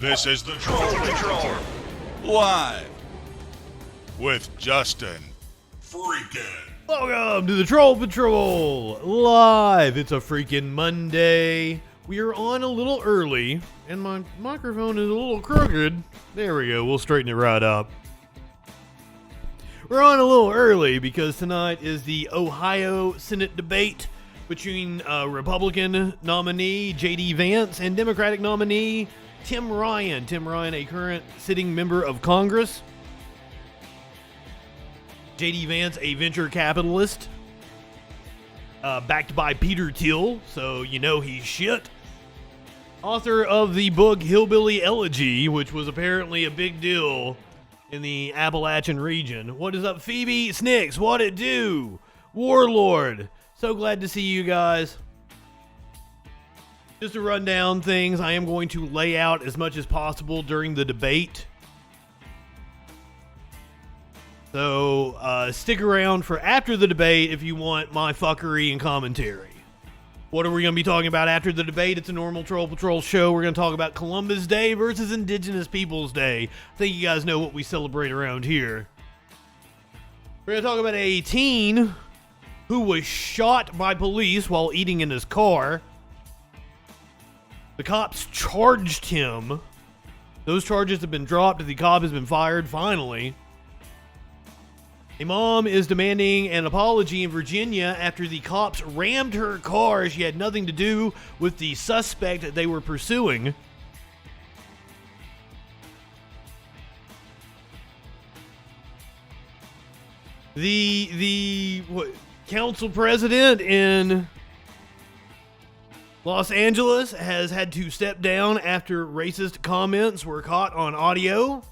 This is the Troll Patrol, live with Justin FREAKIN. Welcome to the Troll Patrol, live. It's a freaking Monday. We are on a little early, and my microphone is a little crooked. There we go, we'll straighten it right up. We're on a little early because tonight is the Ohio Senate debate between Republican nominee J.D. Vance and Democratic nominee Tim Ryan. Tim Ryan, a current sitting member of Congress. J.D. Vance, a venture capitalist, backed by Peter Thiel, so you know he's shit. Author of the book Hillbilly Elegy, which was apparently a big deal in the Appalachian region. What is up, Phoebe? Snicks, what it do? Warlord. So glad to see you guys. Just to run down things I am going to lay out as much as possible during the debate. So stick around for after the debate if you want my fuckery and commentary. What are we going to be talking about after the debate? It's a normal Troll Patrol show. We're going to talk about Columbus Day versus Indigenous Peoples Day. I think you guys know what we celebrate around here. We're going to talk about a teen who was shot by police while eating in his car. The cops charged him. Those charges have been dropped. The cop has been fired, finally. A mom is demanding an apology in Virginia after the cops rammed her car. She had nothing to do with the suspect that they were pursuing. The council president in Los Angeles has had to step down after racist comments were caught on audio.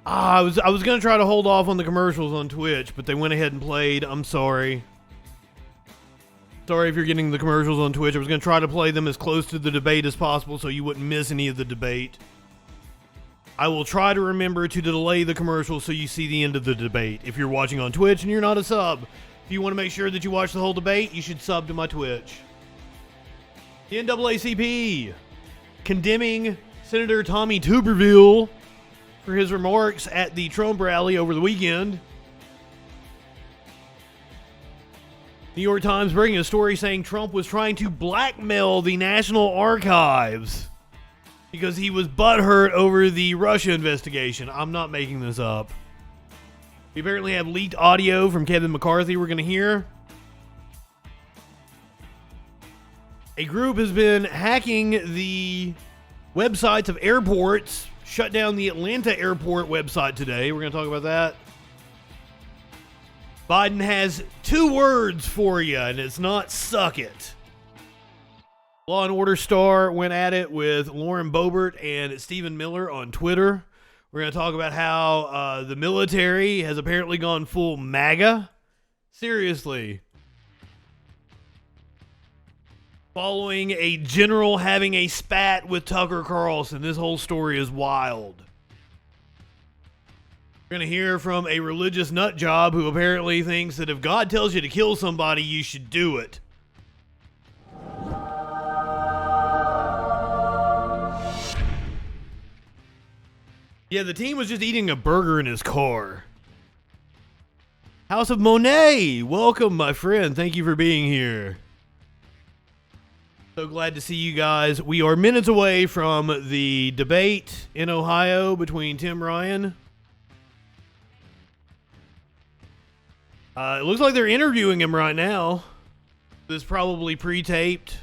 I was going to try to hold off on the commercials on Twitch, but they went ahead and played. I'm sorry. Sorry if you're getting the commercials on Twitch. I was going to try to play them as close to the debate as possible so you wouldn't miss any of the debate. I will try to remember to delay the commercials so you see the end of the debate. If you're watching on Twitch and you're not a sub, if you want to make sure that you watch the whole debate, you should sub to my Twitch. The NAACP condemning Senator Tommy Tuberville for his remarks at the Trump rally over the weekend. New York Times breaking a story saying Trump was trying to blackmail the National Archives because he was butthurt over the Russia investigation. I'm not making this up. We apparently have leaked audio from Kevin McCarthy we're going to hear. A group has been hacking the websites of airports. Shut down the Atlanta airport website today. We're going to talk about that. Biden has 2 words for you, and it's not suck it. Law & Order star went at it with Lauren Boebert and Stephen Miller on Twitter. We're going to talk about how the military has apparently gone full MAGA. Seriously. Following a general having a spat with Tucker Carlson. This whole story is wild. We're going to hear from a religious nut job who apparently thinks that if God tells you to kill somebody, you should do it. Yeah, the teen was just eating a burger in his car. House of Monet, welcome, my friend. Thank you for being here. So glad to see you guys. We are minutes away from the debate in Ohio between Tim Ryan. It looks like they're interviewing him right now. This is probably pre-taped.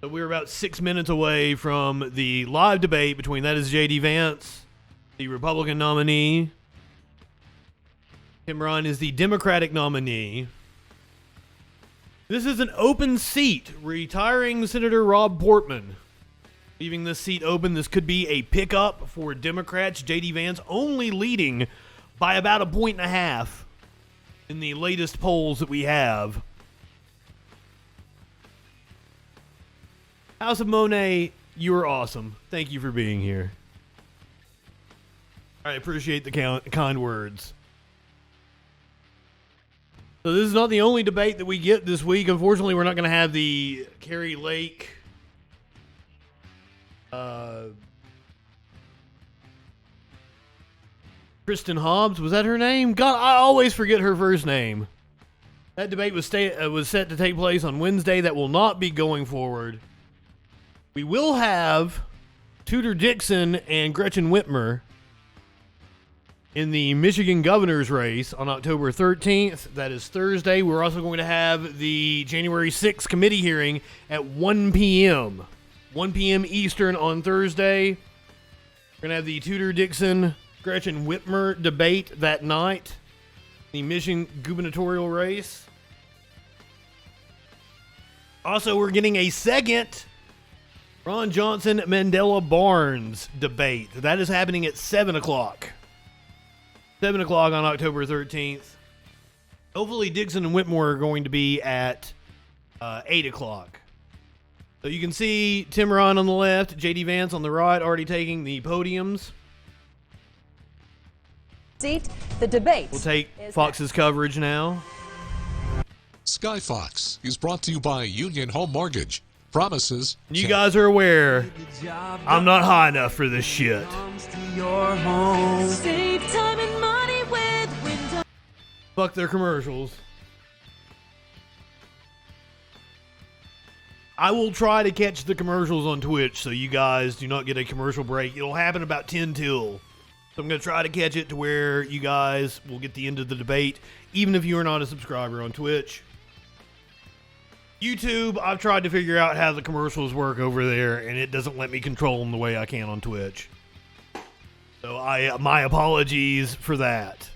So we're about 6 minutes away from the live debate between, that is J.D. Vance, the Republican nominee. Tim Ryan is the Democratic nominee. This is an open seat, retiring Senator Rob Portman. Leaving this seat open, this could be a pickup for Democrats. J.D. Vance only leading by about 1.5 points in the latest polls that we have. House of Monet, you are awesome. Thank you for being here. I appreciate the kind words. So this is not the only debate that we get this week. Unfortunately, we're not going to have the Carrie Lake Kristen Hobbs, was that her name? God, I always forget her first name. That debate was set to take place on Wednesday. That will not be going forward. We will have Tudor Dixon and Gretchen Whitmer in the Michigan governor's race on October 13th. That is Thursday. We're also going to have the January 6th committee hearing at 1 p.m. 1 p.m. Eastern on Thursday. We're going to have the Tudor Dixon Gretchen Whitmer debate that night. The Michigan gubernatorial race. Also, we're getting a second Ron Johnson Mandela Barnes debate. That is happening at 7 o'clock. 7 o'clock on October 13th. Hopefully Dixon and Whitmore are going to be at 8 o'clock. So you can see Tim Ryan on the left, JD Vance on the right, already taking the podiums. Seat, the debate. We'll take Fox's coverage now. Sky Fox is brought to you by Union Home Mortgage. Promises. You guys are aware, I'm not high enough for this shit. Save time and money with Windows. Fuck their commercials. I will try to catch the commercials on Twitch so you guys do not get a commercial break. It'll happen about 10 till. So I'm going to try to catch it to where you guys will get the end of the debate, even if you are not a subscriber on Twitch. YouTube, I've tried to figure out how the commercials work over there, and it doesn't let me control them the way I can on Twitch. So my apologies for that.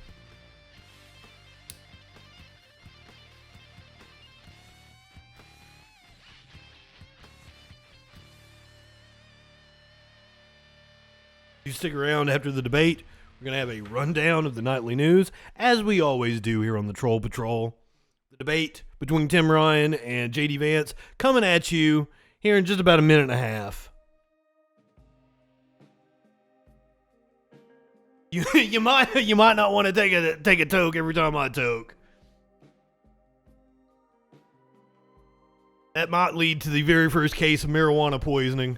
You stick around after the debate. We're going to have a rundown of the nightly news, as we always do here on the Troll Patrol. The debate between Tim Ryan and JD Vance coming at you here in just about a minute and a half. You might not want to take a toke every time I toke. That might lead to the very first case of marijuana poisoning.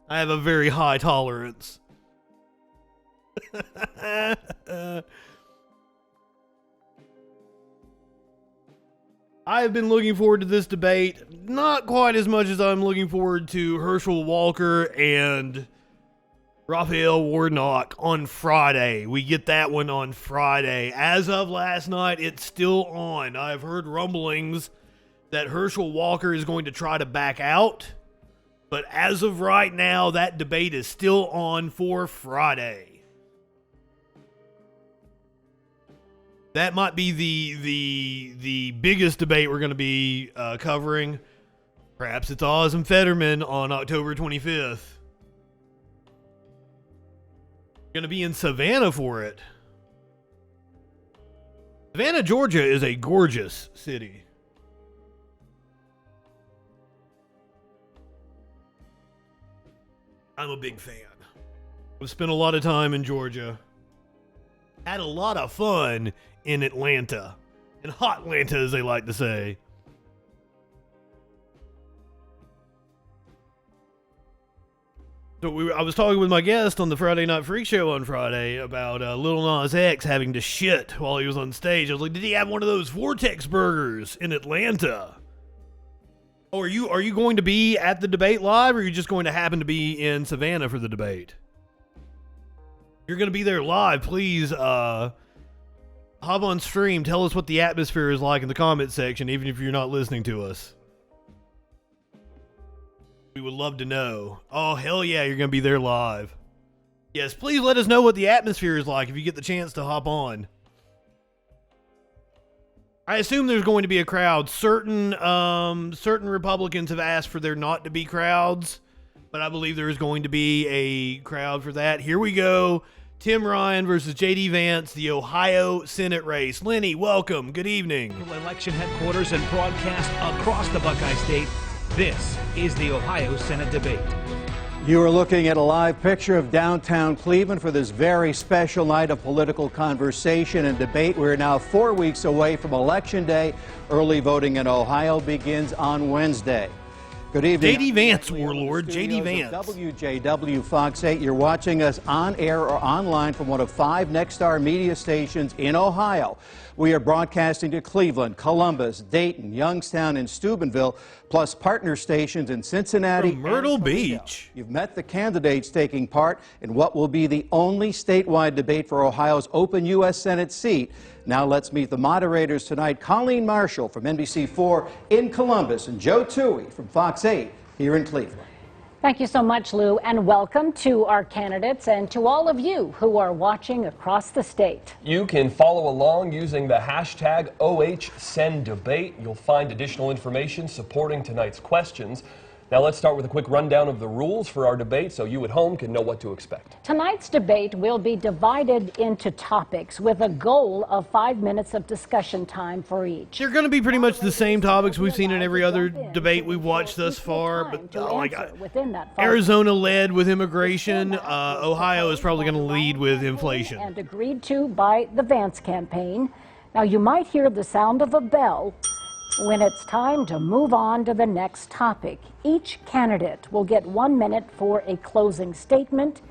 I have a very high tolerance. I have been looking forward to this debate, not quite as much as I'm looking forward to Herschel Walker and Raphael Warnock on Friday. We get that one on Friday. As of last night, it's still on. I've heard rumblings that Herschel Walker is going to try to back out, but as of right now, that debate is still on for Friday. That might be the biggest debate we're going to be covering. Perhaps it's Oz and Fetterman on October 25th. Going to be in Savannah for it. Savannah, Georgia is a gorgeous city. I'm a big fan. I've spent a lot of time in Georgia. Had a lot of fun in Atlanta. In Hot Atlanta, as they like to say. So I was talking with my guest on the Friday Night Freak Show on Friday about Lil Nas X having to shit while he was on stage. I was like, did he have one of those Vortex burgers in Atlanta? Oh, are you going to be at the debate live, or are you just going to happen to be in Savannah for the debate? You're going to be there live. Please hop on stream. Tell us what the atmosphere is like in the comment section, even if you're not listening to us. We would love to know. Oh, hell yeah, you're going to be there live. Yes, please let us know what the atmosphere is like if you get the chance to hop on. I assume there's going to be a crowd. Certain Republicans have asked for there not to be crowds, but I believe there is going to be a crowd for that. Here we go. Tim Ryan versus JD Vance, the Ohio Senate race. Lenny, welcome. Good evening. Election headquarters and broadcast across the Buckeye State. This is the Ohio Senate debate. You are looking at a live picture of downtown Cleveland for this very special night of political conversation and debate. We're now 4 weeks away from Election Day. Early voting in Ohio begins on Wednesday. Good evening. J.D. Vance, warlord. J.D. Vance. WJW Fox 8. You're watching us on air or online from one of 5 Nexstar media stations in Ohio. We are broadcasting to Cleveland, Columbus, Dayton, Youngstown, and Steubenville, plus partner stations in Cincinnati From Myrtle and Toledo. Beach. You've met the candidates taking part in what will be the only statewide debate for Ohio's open U.S. Senate seat. Now let's meet the moderators tonight. Colleen Marshall from NBC4 in Columbus and Joe Toohey from Fox 8 here in Cleveland. Thank you so much, Lou, and welcome to our candidates and to all of you who are watching across the state. You can follow along using the hashtag OHSendDebate. You'll find additional information supporting tonight's questions. Now let's start with a quick rundown of the rules for our debate so you at home can know what to expect. Tonight's debate will be divided into topics with a goal of 5 minutes of discussion time for each. They're going to be pretty much the same topics we've seen in every other debate we've watched thus far, but Arizona led with immigration. Ohio is probably going to lead with inflation. And agreed to by the Vance campaign. Now you might hear the sound of a bell when it's time to move on to the next topic. Each candidate will get 1 minute for a closing statement.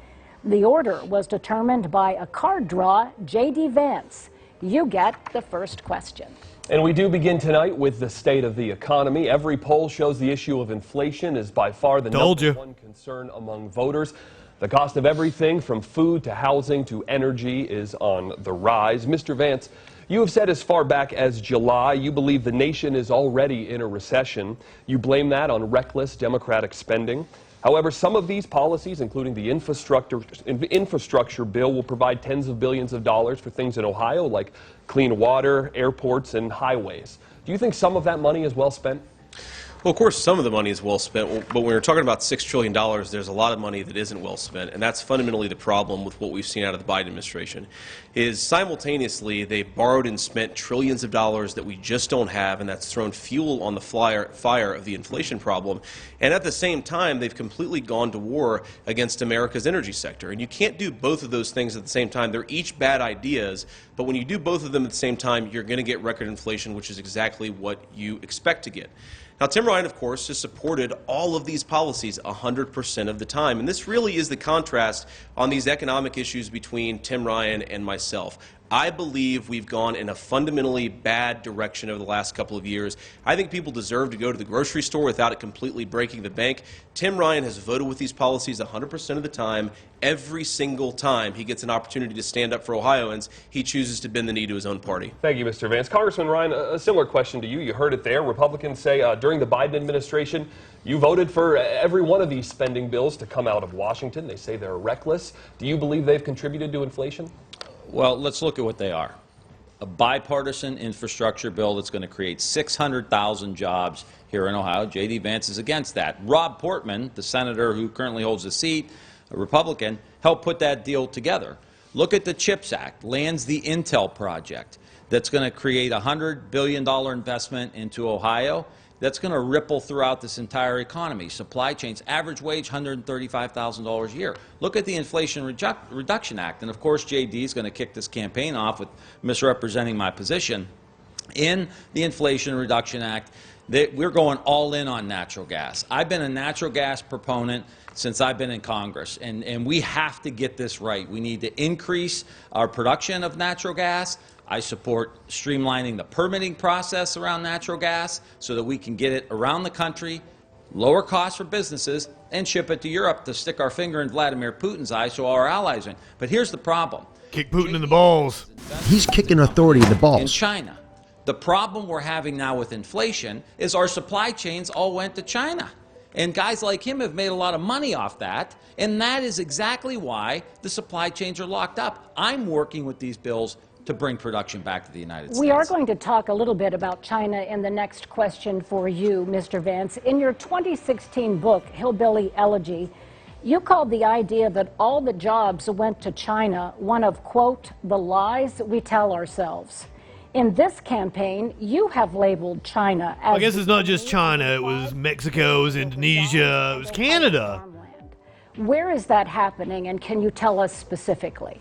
The order was determined by a card draw. J.D. Vance, you get the first question. And we do begin tonight with the state of the economy. Every poll shows the issue of inflation is by far the number one concern among voters. The cost of everything from food to housing to energy is on the rise. Mr. Vance, you have said as far back as July you believe the nation is already in a recession. You blame that on reckless Democratic spending. However, some of these policies, including the infrastructure bill, will provide tens of billions of dollars for things in Ohio like clean water, airports, and highways. Do you think some of that money is well spent? Well, of course, some of the money is well spent, but when we're talking about $6 trillion, there's a lot of money that isn't well spent, and that's fundamentally the problem with what we've seen out of the Biden administration, is simultaneously they've borrowed and spent trillions of dollars that we just don't have, and that's thrown fuel on the fire of the inflation problem, and at the same time, they've completely gone to war against America's energy sector, and you can't do both of those things at the same time. They're each bad ideas, but when you do both of them at the same time, you're going to get record inflation, which is exactly what you expect to get. Now, Tim Ryan, of course, has supported all of these policies 100% of the time, and this really is the contrast on these economic issues between Tim Ryan and myself. I believe we've gone in a fundamentally bad direction over the last couple of years. I think people deserve to go to the grocery store without it completely breaking the bank. Tim Ryan has voted with these policies 100% of the time. Every single time he gets an opportunity to stand up for Ohioans, he chooses to bend the knee to his own party. Thank you, Mr. Vance. Congressman Ryan, a similar question to you. You heard it there. Republicans say during the Biden administration, you voted for every one of these spending bills to come out of Washington. They say they're reckless. Do you believe they've contributed to inflation? Well, let's look at what they are. A bipartisan infrastructure bill that's going to create 600,000 jobs here in Ohio. J.D. Vance is against that. Rob Portman, the senator who currently holds the seat, a Republican, helped put that deal together. Look at the CHIPS Act, lands the Intel project that's going to create a $100 billion investment into Ohio. That's going to ripple throughout this entire economy. Supply chains, average wage, $135,000 a year. Look at the Inflation Reduction Act. And, of course, J.D. is going to kick this campaign off with misrepresenting my position. In the Inflation Reduction Act, we're going all in on natural gas. I've been a natural gas proponent since I've been in Congress, and we have to get this right. We need to increase our production of natural gas. I support streamlining the permitting process around natural gas so that we can get it around the country, lower costs for businesses, and ship it to Europe to stick our finger in Vladimir Putin's eye so our allies win. But here's the problem. Kick Putin in the balls. He's kicking authority in the balls. In China. The problem we're having now with inflation is our supply chains all went to China. And guys like him have made a lot of money off that, and that is exactly why the supply chains are locked up. I'm working with these bills to bring production back to the United States. We are going to talk a little bit about China in the next question for you, Mr. Vance. In your 2016 book, Hillbilly Elegy, you called the idea that all the jobs went to China one of, quote, the lies we tell ourselves. In this campaign, you have labeled China as... I guess it's not just China. It was Mexico, it was Indonesia, it was Canada. Where is that happening, and can you tell us specifically?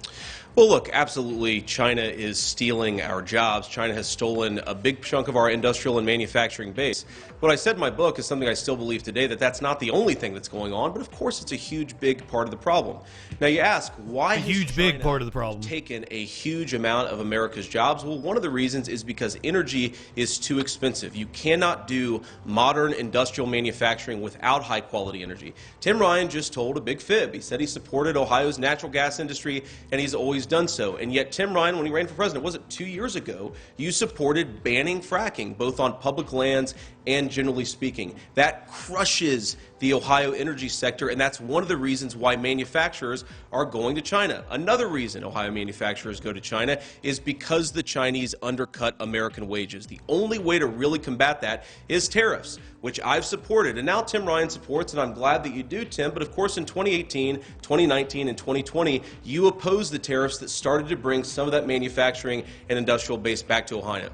Well, look, absolutely, China is stealing our jobs. China has stolen a big chunk of our industrial and manufacturing base. What I said in my book is something I still believe today, that that's not the only thing that's going on, but of course it's a huge, big part of the problem. Now you ask, why has China taken a huge amount of America's jobs? Well, one of the reasons is because energy is too expensive. You cannot do modern industrial manufacturing without high-quality energy. Tim Ryan just told a big fib. He said he supported Ohio's natural gas industry, and he's always done so. And yet Tim Ryan, when he ran for president, was it 2 years ago, you supported banning fracking, both on public lands and generally speaking. That crushes the Ohio energy sector, and that's one of the reasons why manufacturers are going to China. Another reason Ohio manufacturers go to China is because the Chinese undercut American wages. The only way to really combat that is tariffs, which I've supported, and now Tim Ryan supports, and I'm glad that you do, Tim, but of course in 2018, 2019, and 2020, you opposed the tariffs that started to bring some of that manufacturing and industrial base back to Ohio.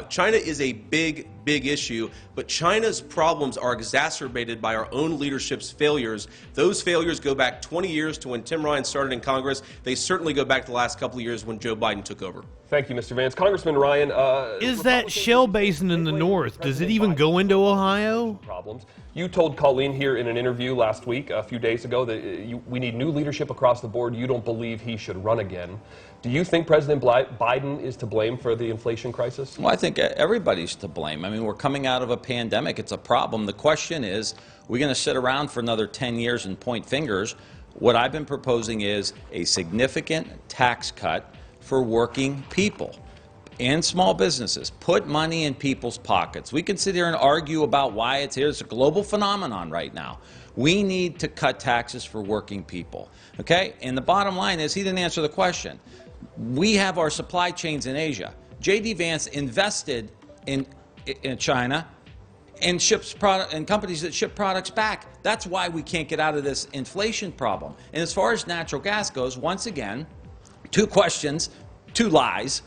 China is a big, big issue, but China's problems are exacerbated by our own leadership's failures. Those failures go back 20 years to when Tim Ryan started in Congress. They certainly go back the last couple of years when Joe Biden took over. Thank you, Mr. Vance. Congressman Ryan, is that shale basin in the north, does it even go into Ohio? Problems. You told Colleen here in an interview last week, a few days ago, that we need new leadership across the board. You don't believe he should run again. Do you think President Biden is to blame for the inflation crisis? Well, I think everybody's to blame. I mean, we're coming out of a pandemic. It's a problem. The question is, we're going to sit around for another 10 years and point fingers. What I've been proposing is a significant tax cut for working people and small businesses. Put money in people's pockets. We can sit here and argue about why it's here. It's a global phenomenon right now. We need to cut taxes for working people. Okay? And the bottom line is, he didn't answer the question. We have our supply chains in Asia. J.D. Vance invested in China and ships product and companies that ship products back. That's why we can't get out of this inflation problem. And as far as natural gas goes, once again, 2 questions, 2 lies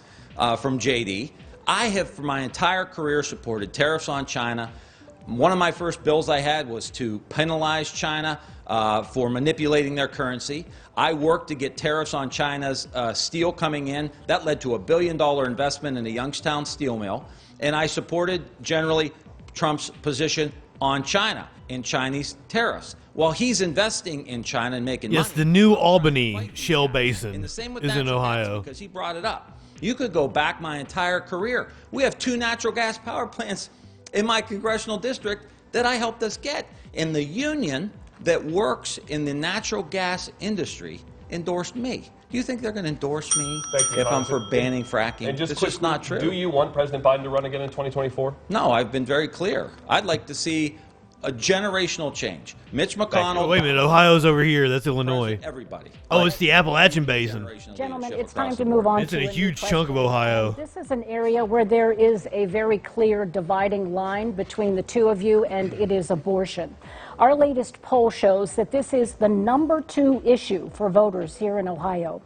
from J.D. I have, for my entire career, supported tariffs on China. One of my first bills I had was to penalize China for manipulating their currency. I worked to get tariffs on China's steel coming in. That led to a $1 billion investment in the Youngstown steel mill. And I supported generally Trump's position on China and Chinese tariffs. While he's investing in China and making money. Yes, the new Albany shale basin is in Ohio. Because he brought it up. You could go back my entire career. We have 2 natural gas power plants in my congressional district that I helped us get. And the union that works in the natural gas industry endorsed me. Do you think they're going to endorse me if I'm for banning fracking? And it's just not true. Do you want President Biden to run again in 2024? No, I've been very clear. I'd like to see a generational change. Mitch McConnell. Oh, wait a minute, Ohio's over here. That's Illinois. Everybody. Oh, it's the Appalachian Basin. Gentlemen, it's time to move on. It's in a huge chunk of Ohio. This is an area where there is a very clear dividing line between the two of you, and it is abortion. Our latest poll shows that this is the #2 issue for voters here in Ohio.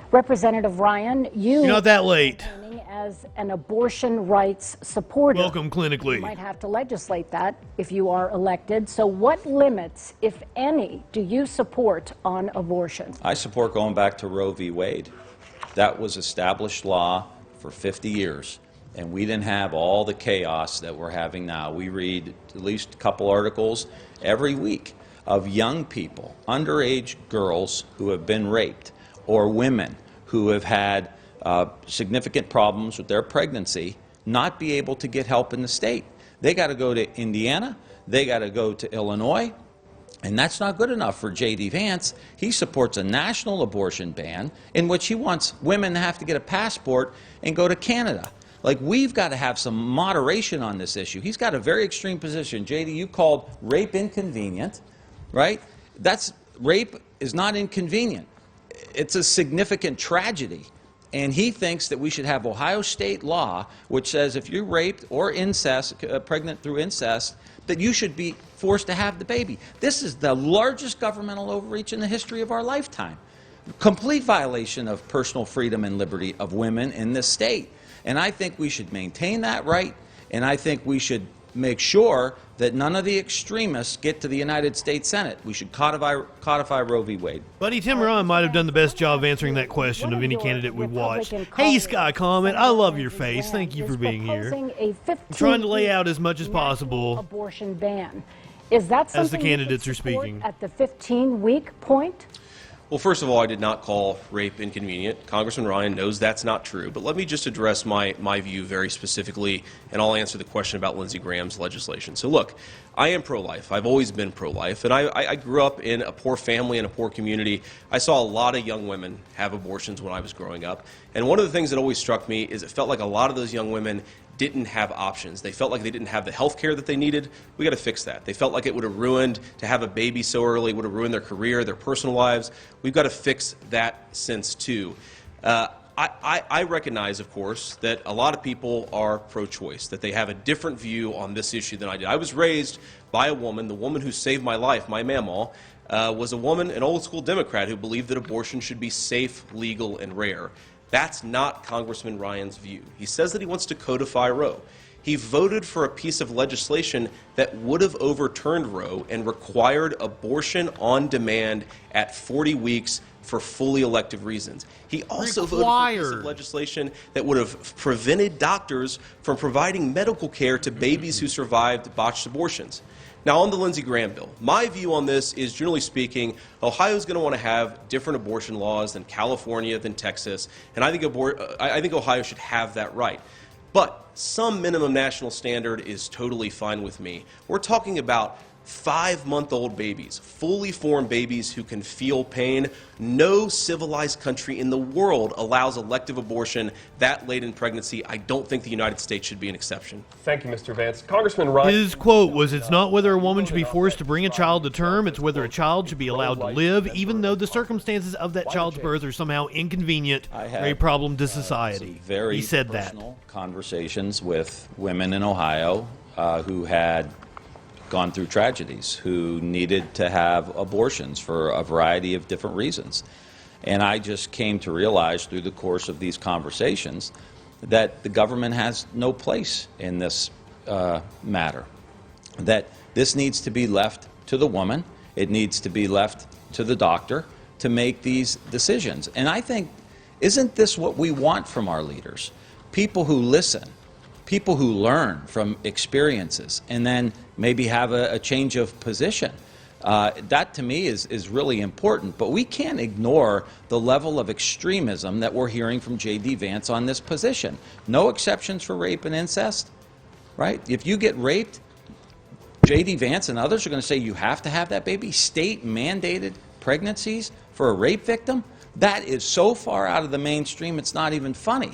Representative Ryan, you're not that late. As an abortion rights supporter. Welcome clinically. You might have to legislate that if you are elected. So what limits, if any, do you support on abortion? I support going back to Roe v. Wade. That was established law for 50 years. And we didn't have all the chaos that we're having now. We read at least a couple articles every week of young people, underage girls who have been raped, or women who have had significant problems with their pregnancy, not be able to get help in the state. They got to go to Indiana, they got to go to Illinois, and that's not good enough for J.D. Vance. He supports a national abortion ban in which he wants women to have to get a passport and go to Canada. Like, we've got to have some moderation on this issue. He's got a very extreme position. J.D., you called rape inconvenient, right? Rape is not inconvenient. It's a significant tragedy. And he thinks that we should have Ohio state law which says if you're raped or pregnant through incest, that you should be forced to have the baby. This is the largest governmental overreach in the history of our lifetime. Complete violation of personal freedom and liberty of women in this state. And I think we should maintain that right, and I think we should make sure that none of the extremists get to the United States Senate. We should codify Roe v. Wade. Buddy, Tim Ryan might have done the best job of answering that question of any candidate we watched. Hey, Sky Comment, I love your face. Thank you for being here. I'm trying to lay out as much as possible abortion ban. Is that something as the candidates are speaking at the 15-week point? Well, first of all, I did not call rape inconvenient. Congressman Ryan knows that's not true. But let me just address my view very specifically, and I'll answer the question about Lindsey Graham's legislation. So look, I am pro-life. I've always been pro-life. And I grew up in a poor family and a poor community. I saw a lot of young women have abortions when I was growing up. And one of the things that always struck me is it felt like a lot of those young women didn't have options. They felt like they didn't have the health care that they needed. We got to fix that. They felt like it would have ruined, to have a baby so early, would have ruined their career, their personal lives. We've got to fix that sense too. I recognize, of course, that a lot of people are pro-choice, that they have a different view on this issue than I did. I was raised by a woman, the woman who saved my life, my mamaw, was a woman, an old-school Democrat who believed that abortion should be safe, legal, and rare. That's not Congressman Ryan's view. He says that he wants to codify Roe. He voted for a piece of legislation that would have overturned Roe and required abortion on demand at 40 weeks for fully elective reasons. He also voted for a piece of legislation that would have prevented doctors from providing medical care to babies who survived botched abortions. Now, on the Lindsey Graham bill, my view on this is, generally speaking, Ohio's going to want to have different abortion laws than California, than Texas, and I think Ohio should have that right. But some minimum national standard is totally fine with me. We're talking about 5-month-old babies, fully formed babies who can feel pain. No civilized country in the world allows elective abortion that late in pregnancy. I don't think the United States should be an exception. Thank you, Mr. Vance. Congressman Ryan. His quote was, "It's not whether a woman should be forced to bring a child to term, it's whether a child should be allowed to live, even though the circumstances of that child's birth are somehow inconvenient or a problem to society." Very he said personal conversations with women in Ohio who had gone through tragedies, who needed to have abortions for a variety of different reasons. And I just came to realize through the course of these conversations that the government has no place in this matter, that this needs to be left to the woman, it needs to be left to the doctor to make these decisions. And I think, isn't this what we want from our leaders? People who listen, people who learn from experiences and then maybe have a change of position. That to me is really important, but we can't ignore the level of extremism that we're hearing from J.D. Vance on this position. No exceptions for rape and incest, right? If you get raped, J.D. Vance and others are going to say you have to have that baby. State mandated pregnancies for a rape victim? That is so far out of the mainstream, it's not even funny.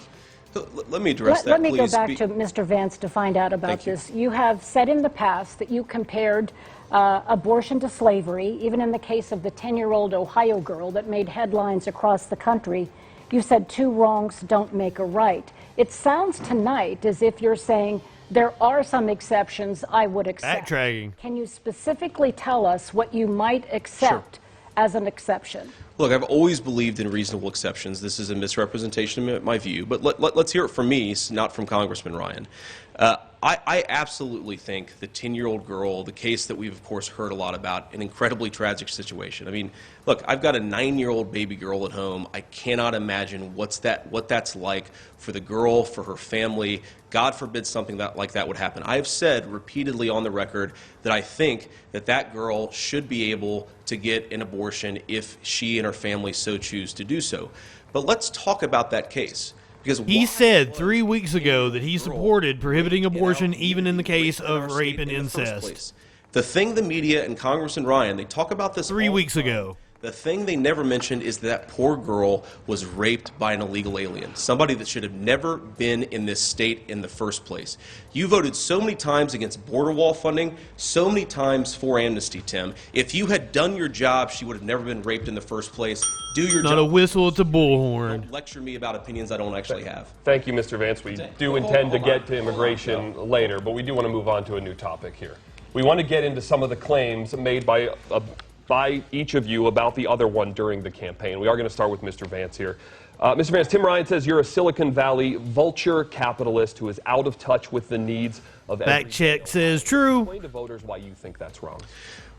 Let me address that, Let me please. go back to Mr. Vance to find out about this. You have said in the past that you compared abortion to slavery, even in the case of the 10-year-old Ohio girl that made headlines across the country. You said two wrongs don't make a right. It sounds tonight as if you're saying there are some exceptions I would accept. Backtracking. Can you specifically tell us what you might accept as an exception? Look, I've always believed in reasonable exceptions. This is a misrepresentation of my view, but let's hear it from me, not from Congressman Ryan. I absolutely think the 10-year-old girl, the case that we've, of course, heard a lot about, an incredibly tragic situation. I mean, look, I've got a 9-year-old baby girl at home. I cannot imagine what that's like for the girl, for her family. God forbid something like that would happen. I have said repeatedly on the record that I think that girl should be able to get an abortion if she and her family so choose to do so. But let's talk about that case. Because he said 3 weeks ago that he supported prohibiting abortion even in the case of rape and incest. The thing the media and Congressman Ryan, they talk about this 3 weeks ago. The thing they never mentioned is that poor girl was raped by an illegal alien, somebody that should have never been in this state in the first place. You voted so many times against border wall funding, so many times for amnesty, Tim. If you had done your job, she would have never been raped in the first place. Do your job. Not a whistle, it's a bullhorn. Don't lecture me about opinions I don't actually have. Thank you, Mr. Vance. We do intend to get to immigration later, but we do want to move on to a new topic here. We want to get into some of the claims made by each of you about the other one during the campaign. We are going to start with Mr. Vance here. Mr. Vance, Tim Ryan says you're a Silicon Valley vulture capitalist who is out of touch with the needs of Fact check says true. Explain to voters why you think that's wrong.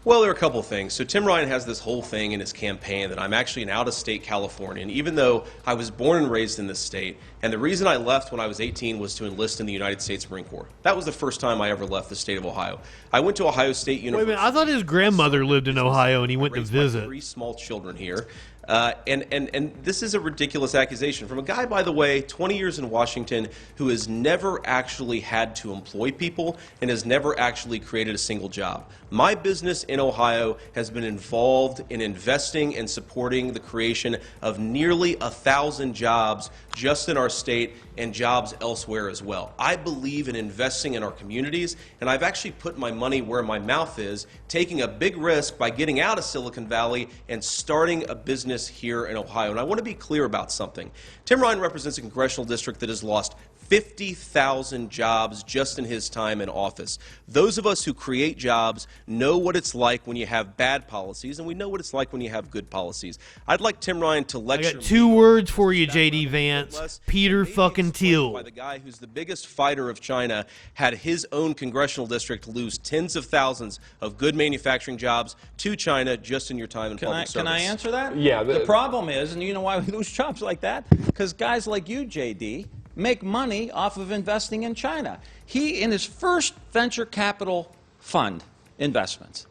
Well, there are a couple of things. So Tim Ryan has this whole thing in his campaign that I'm actually an out-of-state Californian, even though I was born and raised in this state. And the reason I left when I was 18 was to enlist in the United States Marine Corps. That was the first time I ever left the state of Ohio. I went to Ohio State University. Wait a minute, I thought his grandmother lived in Ohio and he went to visit. 3 small children here. And this is a ridiculous accusation from a guy, by the way, 20 years in Washington, who has never actually had to employ people and has never actually created a single job. My business in Ohio has been involved in investing and supporting the creation of nearly 1,000 jobs just in our state and jobs elsewhere as well. I believe in investing in our communities, and I've actually put my money where my mouth is, taking a big risk by getting out of Silicon Valley and starting a business here in Ohio. And I want to be clear about something. Tim Ryan represents a congressional district that has lost 50,000 jobs just in his time in office. Those of us who create jobs know what it's like when you have bad policies, and we know what it's like when you have good policies. I'd like Tim Ryan to lecture. I got 2 words for you, J.D. Vance. Peter fucking Thiel. By the guy who's the biggest fighter of China had his own congressional district lose tens of thousands of good manufacturing jobs to China just in your time in public service. Can I answer that? Yeah. The problem is, and you know why we lose jobs like that? Because guys like you, J.D., make money off of investing in China. He, in his first venture capital fund investments,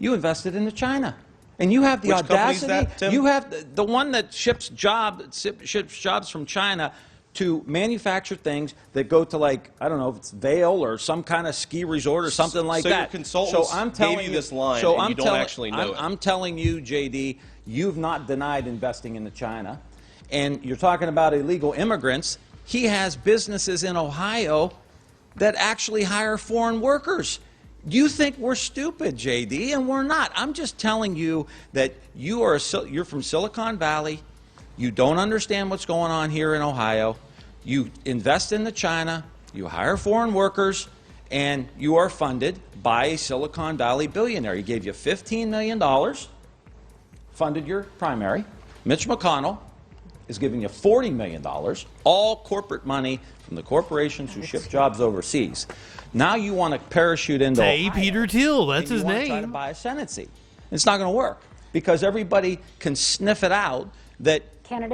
you invested into China. And you have the Which company is audacity, that, Tim? you have the one that ships jobs from China to manufacture things that go to, like, I don't know if it's Vail or some kind of ski resort or something like so that. Your consultants gave you this line and you don't actually know it. I'm telling you, J.D., you've not denied investing into China. And you're talking about illegal immigrants. He has businesses in Ohio that actually hire foreign workers. You think we're stupid, J.D., and we're not. I'm just telling you that you're from Silicon Valley. You don't understand what's going on here in Ohio. You invest into China. You hire foreign workers, and you are funded by a Silicon Valley billionaire. He gave you $15 million, funded your primary. Mitch McConnell is giving you $40 million, all corporate money from the corporations who ship jobs overseas. Now you want to parachute into Ohio, Peter Thiel, that's his and you want to try to buy a Senate seat. It's not going to work because everybody can sniff it out that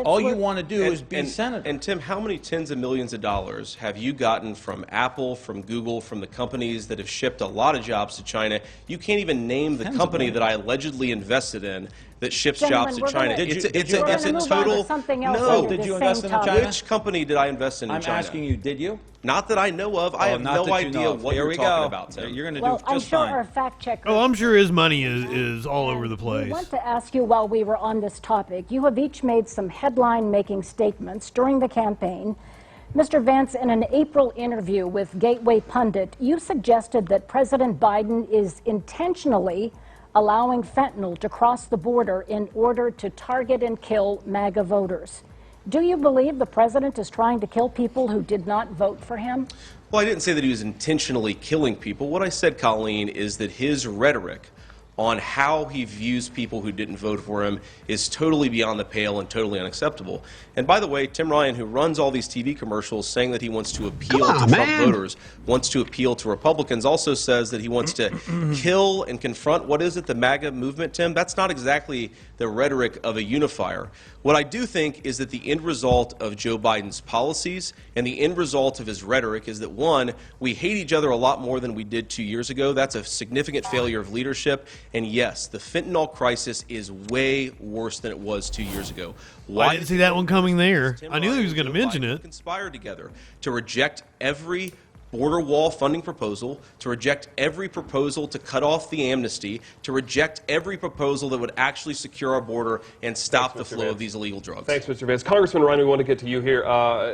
all you want to do is be senator. And Tim, how many tens of millions of dollars have you gotten from Apple, from Google, from the companies that have shipped a lot of jobs to China? You can't even name the company that I allegedly invested in that ships jobs to China. It's a total. No, did you invest in China? Which company did I invest in China? I'm asking you, did you? Not that I know of. I have no idea what you're talking about, Tim. You're going to Well, do I'm just sure fine. our fact checker. Oh, I'm sure his money is all over the We place. want to ask you while we were on this topic. You have each made some headline-making statements during the campaign. Mr. Vance, in an April interview with Gateway Pundit, you suggested that President Biden is intentionally allowing fentanyl to cross the border in order to target and kill MAGA voters. Do you believe the president is trying to kill people who did not vote for him? Well, I didn't say that he was intentionally killing people. What I said, Colleen, is that his rhetoric on how he views people who didn't vote for him is totally beyond the pale and totally unacceptable. And by the way, Tim Ryan, who runs all these TV commercials saying that he wants to appeal to Trump voters, wants to appeal to Republicans, also says that he wants to kill and confront, what is it, the MAGA movement, Tim? That's not exactly the rhetoric of a unifier. What I do think is that the end result of Joe Biden's policies and the end result of his rhetoric is that, one, we hate each other a lot more than we did 2 years ago. That's a significant failure of leadership. And yes, the fentanyl crisis is way worse than it was 2 years ago. Why I didn't see that one coming there. I knew he was going to mention it. Conspired together to reject every border wall funding proposal, to reject every proposal to cut off the amnesty, to reject every proposal that would actually secure our border and stop the flow of these illegal drugs. Thanks, Mr. Vance. Congressman Ryan, we want to get to you here.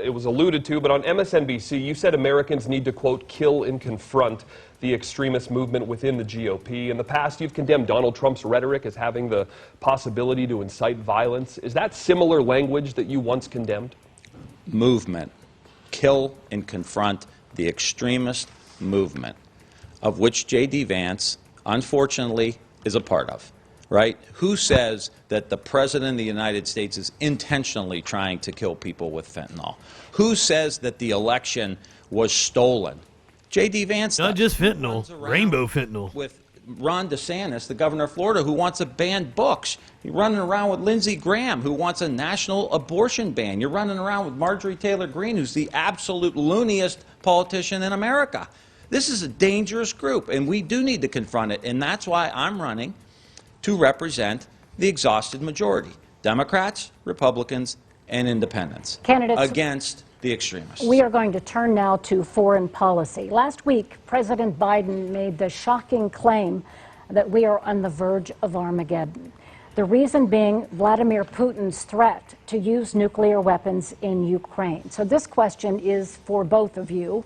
It was alluded to, but on MSNBC, you said Americans need to, quote, kill and confront the extremist movement within the GOP. In the past, you've condemned Donald Trump's rhetoric as having the possibility to incite violence. Is that similar language that you once condemned? Movement. Kill and confront the extremist movement, of which J.D. Vance, unfortunately, is a part of, right? Who says that the President of the United States is intentionally trying to kill people with fentanyl? Who says that the election was stolen J.D. Vance Not just fentanyl, rainbow fentanyl. With Ron DeSantis, the governor of Florida, who wants to ban books. You're running around with Lindsey Graham, who wants a national abortion ban. You're running around with Marjorie Taylor Greene, who's the absolute looniest politician in America. This is a dangerous group, and we do need to confront it, and that's why I'm running to represent the exhausted majority, Democrats, Republicans, and independents, Candidates against the extremists. We are going to turn now to foreign policy. Last week, President Biden made the shocking claim that we are on the verge of Armageddon. The reason being Vladimir Putin's threat to use nuclear weapons in Ukraine. So this question is for both of you.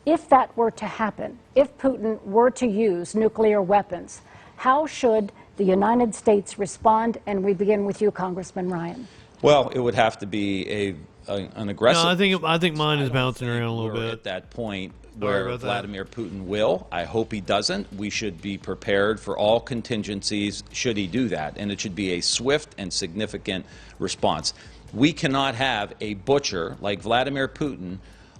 If that were to happen, if Putin were to use nuclear weapons, how should the United States respond? And we begin with you, Congressman Ryan. Well, it would have to be an aggressive. No, I think mine is bouncing around a little bit. At that point where Vladimir Putin will, I hope he doesn't. We should be prepared for all contingencies should he do that, and it should be a swift and significant response. We cannot have a butcher like Vladimir Putin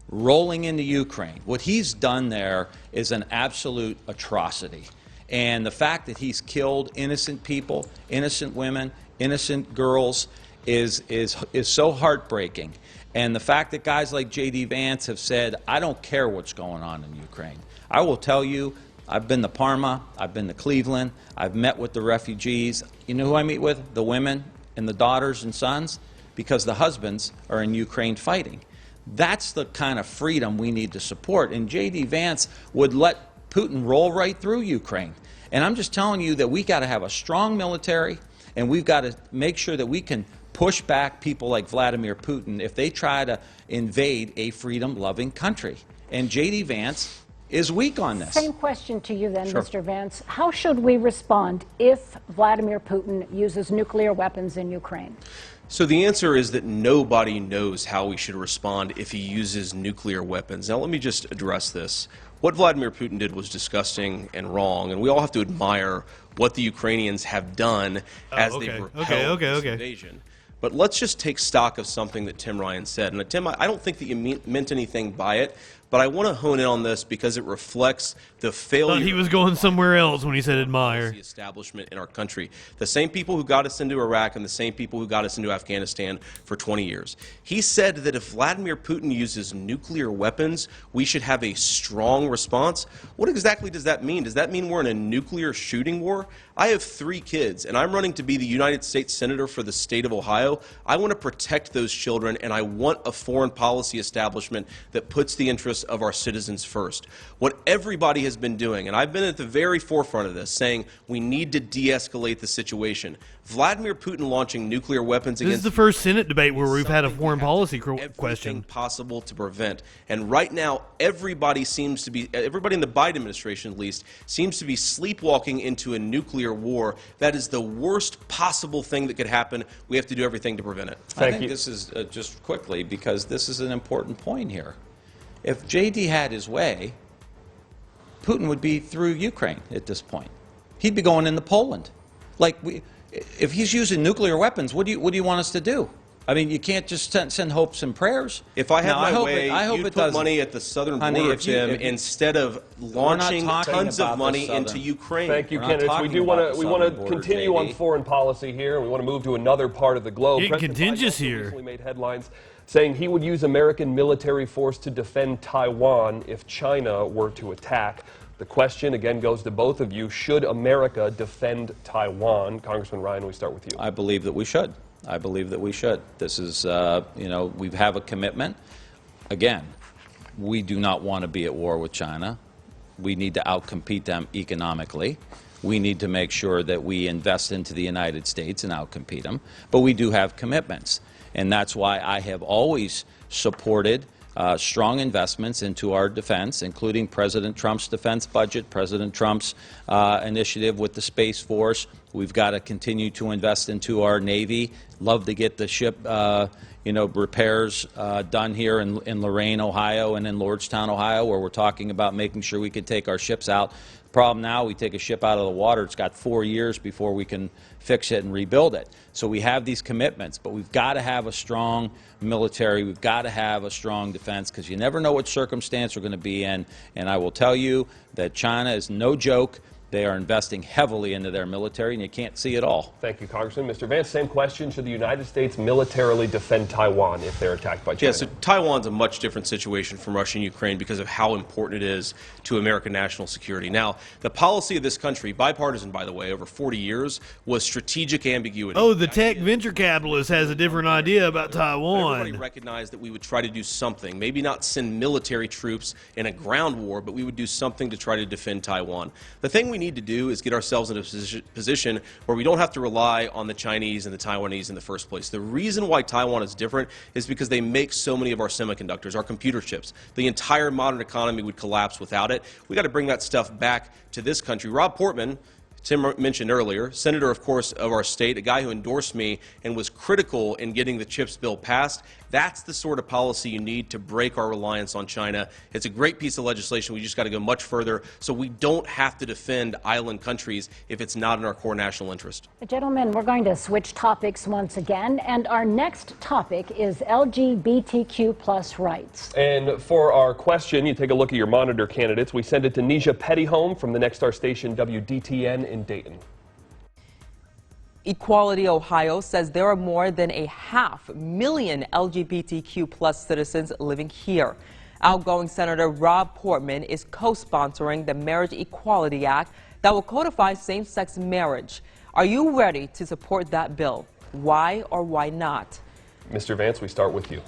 rolling into Ukraine. What he's done there is an absolute atrocity. And the fact that he's killed innocent people, innocent women, innocent girls is so heartbreaking. And the fact that guys like J.D. Vance have said, I don't care what's going on in Ukraine. I will tell you, I've been to Parma, I've been to Cleveland, I've met with the refugees. You know who I meet with? The women and the daughters and sons, because the husbands are in Ukraine fighting. That's the kind of freedom we need to support. And J.D. Vance would let Putin roll right through Ukraine. And I'm just telling you that we got to have a strong military, and we've got to make sure that we can push back people like Vladimir Putin if they try to invade a freedom-loving country. And J.D. Vance is weak on this. Same question to you then, Sure. Mr. Vance. How should we respond if Vladimir Putin uses nuclear weapons in Ukraine? So the answer is that nobody knows how we should respond if he uses nuclear weapons. Now let me just address this. What Vladimir Putin did was disgusting and wrong, and we all have to admire what the Ukrainians have done as they repel this invasion. But let's just take stock of something that Tim Ryan said. And Tim, I don't think that you meant anything by it, but I want to hone in on this because it reflects the failure. Thought he was going somewhere else when he said admire. The establishment in our country. The same people who got us into Iraq and the same people who got us into Afghanistan for 20 years. He said that if Vladimir Putin uses nuclear weapons, we should have a strong response. What exactly does that mean? Does that mean we're in a nuclear shooting war? I have 3 kids, and I'm running to be the United States Senator for the state of Ohio. I want to protect those children, and I want a foreign policy establishment that puts the interests of our citizens first. What everybody has been doing, and I've been at the very forefront of this, saying we need to de-escalate the situation. Vladimir Putin launching nuclear weapons against... This is the first Senate debate where we've had a foreign policy question. Everything possible to prevent. And right now, everybody in the Biden administration at least, seems to be sleepwalking into a nuclear war. That is the worst possible thing that could happen. We have to do everything to prevent it. I think this is just quickly, because this is an important point here. If J.D. had his way, Putin would be through Ukraine at this point. He'd be going into Poland. If he's using nuclear weapons, what do you want us to do? I mean, you can't just send hopes and prayers. If I had my way, you'd put money at the southern border, Tim, instead of launching tons of money into Ukraine. Thank you, candidates. We want to continue on foreign policy here. We want to move to another part of the globe. Getting contentious here. Recently made headlines saying he would use American military force to defend Taiwan if China were to attack. The question, again, goes to both of you. Should America defend Taiwan? Congressman Ryan, we start with you. I believe that we should. I believe that we should. This is, we have a commitment. Again, we do not want to be at war with China. We need to outcompete them economically. We need to make sure that we invest into the United States and outcompete them. But we do have commitments. And that's why I have always supported strong investments into our defense, including President Trump's defense budget, President Trump's initiative with the Space Force. We've got to continue to invest into our Navy. Love to get the ship repairs done here in Lorain, Ohio, and in Lordstown, Ohio, where we're talking about making sure we can take our ships out. The problem now, we take a ship out of the water, it's got 4 years before we can fix it and rebuild it. So we have these commitments, but we've got to have a strong military, we've got to have a strong defense, because you never know what circumstance we're going to be in. And I will tell you that China is no joke. They are investing heavily into their military, and you can't see it all. Thank you, Congressman. Mr. Vance, same question. Should the United States militarily defend Taiwan if they're attacked by China? Yeah, so Taiwan's a much different situation from Russia and Ukraine because of how important it is to American national security. Now, the policy of this country, bipartisan, by the way, over 40 years, was strategic ambiguity. Oh, the tech venture capitalist has a different idea about Taiwan. Everybody recognized that we would try to do something, maybe not send military troops in a ground war, but we would do something to try to defend Taiwan. The thing we need to do is get ourselves in a position where we don't have to rely on the Chinese and the Taiwanese in the first place. The reason why Taiwan is different is because they make so many of our semiconductors, our computer chips. The entire modern economy would collapse without it. We got to bring that stuff back to this country. Rob Portman, Tim mentioned earlier, senator, of course, of our state, a guy who endorsed me and was critical in getting the CHIPS bill passed. That's the sort of policy you need to break our reliance on China. It's a great piece of legislation. We just got to go much further so we don't have to defend island countries if it's not in our core national interest. Gentlemen, we're going to switch topics once again, and our next topic is LGBTQ plus rights. And for our question, you take a look at your monitor candidates. We send it to Nisha Pettyhome from the Next Star station WDTN in Dayton. Equality Ohio says there are more than 500,000 LGBTQ plus citizens living here. Outgoing Senator Rob Portman is co-sponsoring the Marriage Equality Act that will codify same-sex marriage. Are you ready to support that bill? Why or why not? Mr. Vance, we start with you.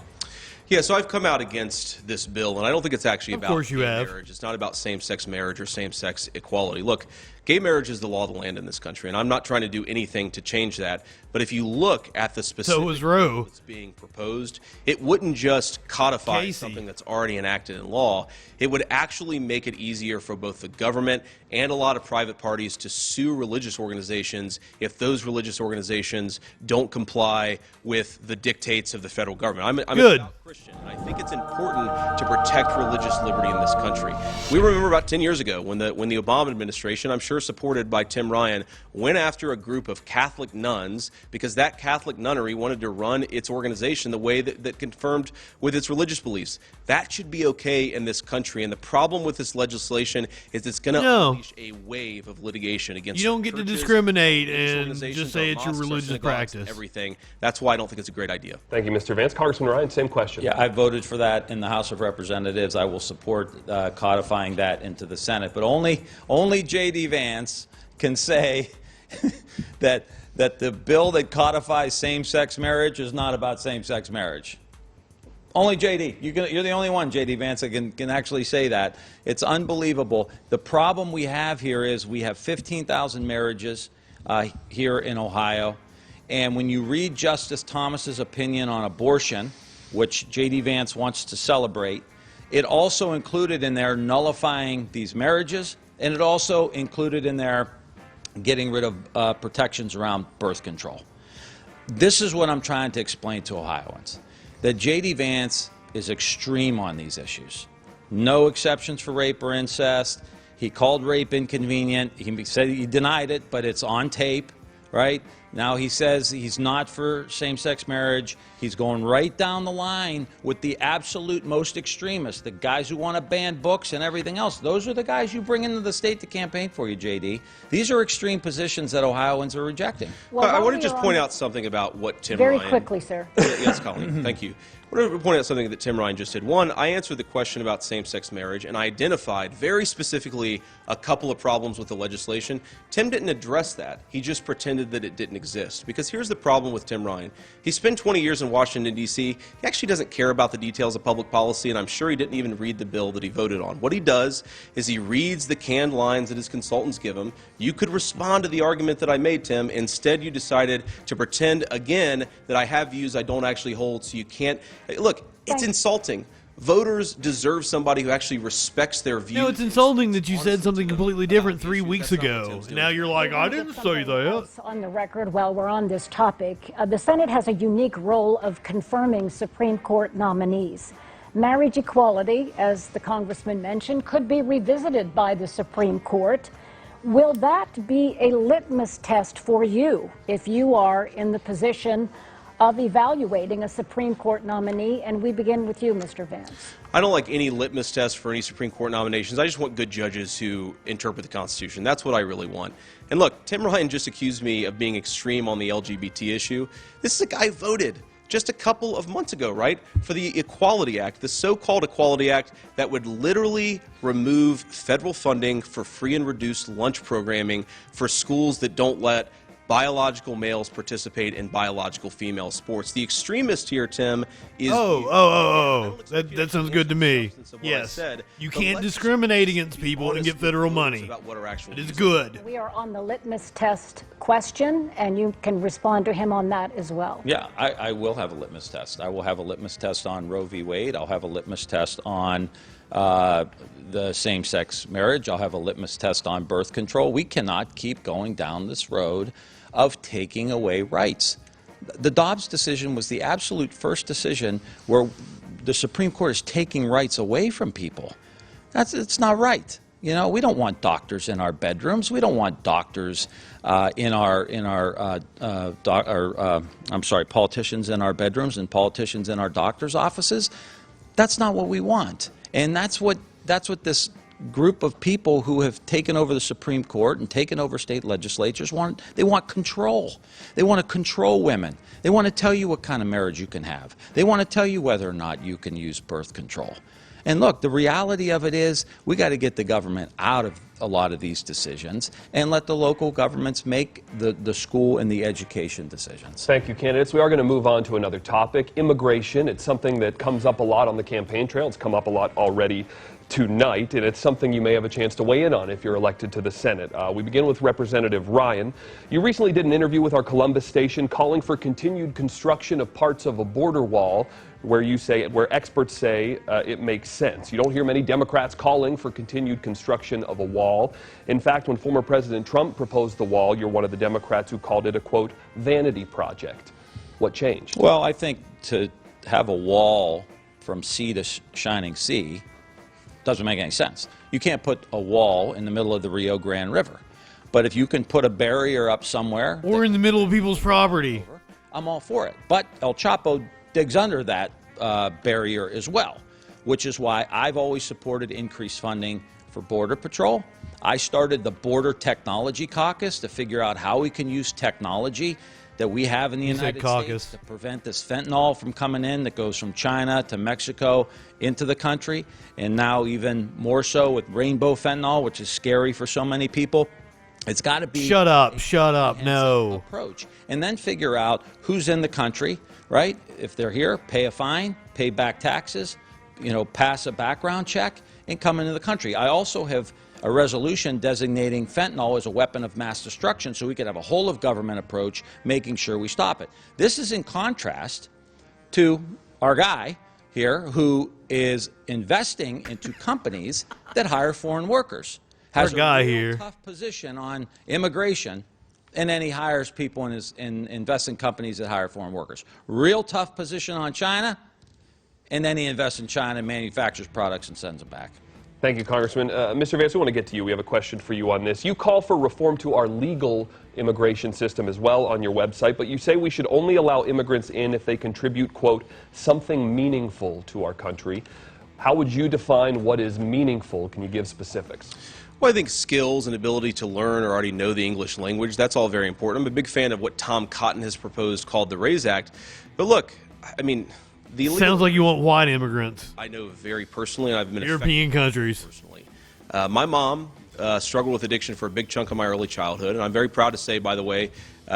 Yeah, so I've come out against this bill, and I don't think it's actually about gay marriage. It's not about same-sex marriage or same-sex equality. Look, gay marriage is the law of the land in this country, and I'm not trying to do anything to change that. But if you look at the specific bill that's being proposed, it wouldn't just codify something that's already enacted in law. It would actually make it easier for both the government and a lot of private parties to sue religious organizations if those religious organizations don't comply with the dictates of the federal government. I'm a devout Christian, and I think it's important to protect religious liberty in this country. We remember about 10 years ago when the Obama administration, I'm sure supported by Tim Ryan, went after a group of Catholic nuns because that Catholic nunnery wanted to run its organization the way that confirmed with its religious beliefs. That should be okay in this country, and the problem with this legislation is it's going to unleash a wave of litigation against You don't get to discriminate and just say it's your religious practice. Everything. That's why I don't think it's a great idea. Thank you, Mr. Vance. Congressman Ryan, same question. Yeah, I voted for that in the House of Representatives. I will support codifying that into the Senate. But only J.D. Vance can say that the bill that codifies same-sex marriage is not about same-sex marriage. Only J.D. You're the only one, J.D. Vance, that can actually say that. It's unbelievable. The problem we have here is we have 15,000 marriages here in Ohio. And when you read Justice Thomas's opinion on abortion, which J.D. Vance wants to celebrate, it also included in there nullifying these marriages, and it also included in there getting rid of protections around birth control. This is what I'm trying to explain to Ohioans, that J.D. Vance is extreme on these issues. No exceptions for rape or incest. He called rape inconvenient. He said he denied it, but it's on tape, right? Now he says he's not for same-sex marriage. He's going right down the line with the absolute most extremists, the guys who want to ban books and everything else. Those are the guys you bring into the state to campaign for you, J.D. These are extreme positions that Ohioans are rejecting. Well, I want to just point out something about what Tim Very Ryan... quickly, sir. Yes, Colleen. Thank you. I want to point out something that Tim Ryan just did. One, I answered the question about same-sex marriage, and I identified very specifically a couple of problems with the legislation. Tim didn't address that. He just pretended that it didn't exist. Because here's the problem with Tim Ryan. He spent 20 years in Washington, D.C. He actually doesn't care about the details of public policy, and I'm sure he didn't even read the bill that he voted on. What he does is he reads the canned lines that his consultants give him. You could respond to the argument that I made, Tim. Instead, you decided to pretend, again, that I have views I don't actually hold, so you can't... Look, it's insulting. Voters deserve somebody who actually respects their views. No, it's insulting that you said something completely different 3 weeks ago. Now you're like, I didn't say that. On the record, while we're on this topic, the Senate has a unique role of confirming Supreme Court nominees. Marriage equality, as the congressman mentioned, could be revisited by the Supreme Court. Will that be a litmus test for you if you are in the position of evaluating a Supreme Court nominee? And we begin with you, Mr. Vance. I don't like any litmus test for any Supreme Court nominations. I just want good judges who interpret the Constitution. That's what I really want. And look, Tim Ryan just accused me of being extreme on the LGBT issue. This is a guy who voted just a couple of months ago, right, for the Equality Act, the so-called Equality Act that would literally remove federal funding for free and reduced lunch programming for schools that don't let biological males participate in biological female sports. The extremist here, Tim, is... That sounds good to me. Yes. You can't discriminate against people and get federal money. It is good. We are on the litmus test question, and you can respond to him on that as well. Yeah, I will have a litmus test. I will have a litmus test on Roe v. Wade. I'll have a litmus test on the same-sex marriage. I'll have a litmus test on birth control. We cannot keep going down this road of taking away rights. The Dobbs decision was the absolute first decision where the Supreme Court is taking rights away from people. It's not right. You know, we don't want doctors in our bedrooms. We don't want doctors politicians in our bedrooms and politicians in our doctors' offices. That's not what we want. And that's what this group of people who have taken over the Supreme Court and taken over state legislatures want. They want control. They want to control women. They want to tell you what kind of marriage you can have. They want to tell you whether or not you can use birth control. And look, the reality of it is we got to get the government out of a lot of these decisions and let the local governments make the school and the education decisions. Thank you, candidates. We are going to move on to another topic, immigration. It's something that comes up a lot on the campaign trail. It's come up a lot already tonight, and it's something you may have a chance to weigh in on if you're elected to the Senate. We begin with Representative Ryan. You recently did an interview with our Columbus station calling for continued construction of parts of a border wall where experts say it makes sense. You don't hear many Democrats calling for continued construction of a wall. In fact, when former President Trump proposed the wall, you're one of the Democrats who called it a, quote, vanity project. What changed? Well, I think to have a wall from sea to shining sea doesn't make any sense. You can't put a wall in the middle of the Rio Grande River. But if you can put a barrier up somewhere... Or in the middle of people's property. I'm all for it. But El Chapo digs under that barrier as well, which is why I've always supported increased funding for Border Patrol. I started the Border Technology Caucus to figure out how we can use technology that we have in the United States to prevent this fentanyl from coming in that goes from China to Mexico into the country, and now even more so with rainbow fentanyl, which is scary for so many people. It's got to be shut up, no approach, and then figure out who's in the country, right? If they're here, pay a fine, pay back taxes, pass a background check, and come into the country. I also have a resolution designating fentanyl as a weapon of mass destruction so we could have a whole-of-government approach making sure we stop it. This is in contrast to our guy here who is investing into companies that hire foreign workers. Has our guy a real here tough position on immigration, and then he hires people and invests in companies that hire foreign workers. Real tough position on China, and then he invests in China, manufactures products, and sends them back. Thank you, Congressman. Mr. Vance, we want to get to you. We have a question for you on this. You call for reform to our legal immigration system as well on your website, but you say we should only allow immigrants in if they contribute, quote, something meaningful to our country. How would you define what is meaningful? Can you give specifics? Well, I think skills and ability to learn or already know the English language, that's all very important. I'm a big fan of what Tom Cotton has proposed called the RAISE Act. But look, I mean, the sounds like you want white immigrants. I know very personally, and I've been European countries. Personally. My mom struggled with addiction for a big chunk of my early childhood, and I'm very proud to say, by the way,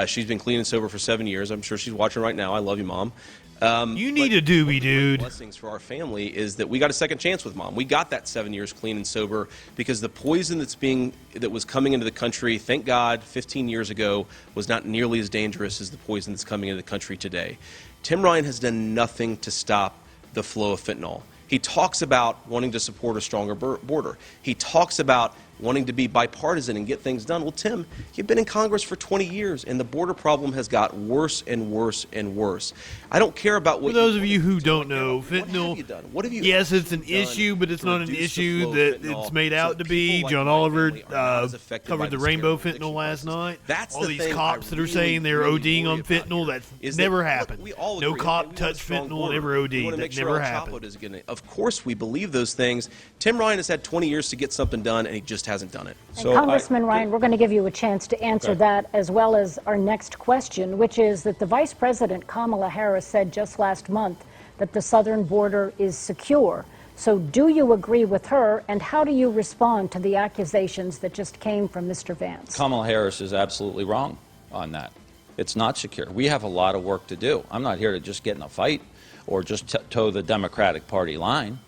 she's been clean and sober for 7 years. I'm sure she's watching right now. I love you, Mom. You need a doobie, dude. Blessings for our family is that we got a second chance with Mom. We got that 7 years clean and sober because the poison that was coming into the country, thank God, 15 years ago, was not nearly as dangerous as the poison that's coming into the country today. Tim Ryan has done nothing to stop the flow of fentanyl. He talks about wanting to support a stronger border. He talks about wanting to be bipartisan and get things done. Well, Tim, you've been in Congress for 20 years, and the border problem has got worse and worse and worse. I don't care about what. For those of you who don't know, fentanyl. What have you done? What have you yes, it's an issue, but it's not an issue that it's made out to be. John Oliver covered the rainbow fentanyl last night. That's all the these thing cops I that are saying they're really ODing on fentanyl. That's never happened. No cop touched fentanyl and ever OD'd. That never happened. Of course, we believe those things. Tim Ryan has had 20 years to get something done, and he just hasn't done it. So Congressman Ryan, we're going to give you a chance to answer that, as well as our next question, which is that the Vice President Kamala Harris said just last month that the southern border is secure. So do you agree with her, and how do you respond to the accusations that just came from Mr. Vance? Kamala Harris is absolutely wrong on that. It's not secure. We have a lot of work to do. I'm not here to just get in a fight or just toe the Democratic Party line.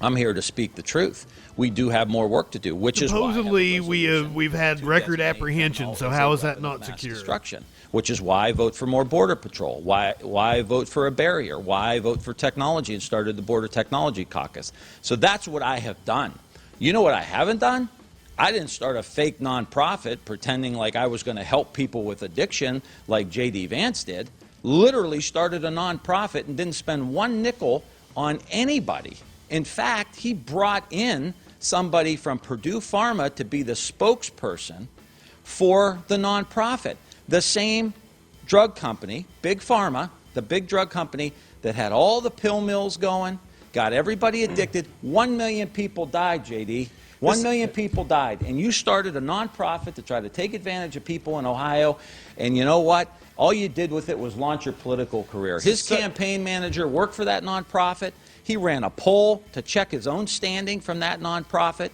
I'm here to speak the truth. We do have more work to do, which supposedly we've had record apprehension. So how is that not secure? Destruction, which is why I vote for more border patrol. Why I vote for a barrier. Why I vote for technology and started the Border Technology Caucus. So that's what I have done. You know what I haven't done? I didn't start a fake nonprofit pretending like I was going to help people with addiction like J.D. Vance did. Literally started a nonprofit and didn't spend one nickel on anybody. In fact, he brought in somebody from Purdue Pharma to be the spokesperson for the nonprofit. The same drug company, Big Pharma, the big drug company that had all the pill mills going, got everybody addicted. 1 million people died, JD. 1 million people died. And you started a nonprofit to try to take advantage of people in Ohio. And you know what? All you did with it was launch your political career. His campaign manager worked for that nonprofit. He ran a poll to check his own standing from that nonprofit.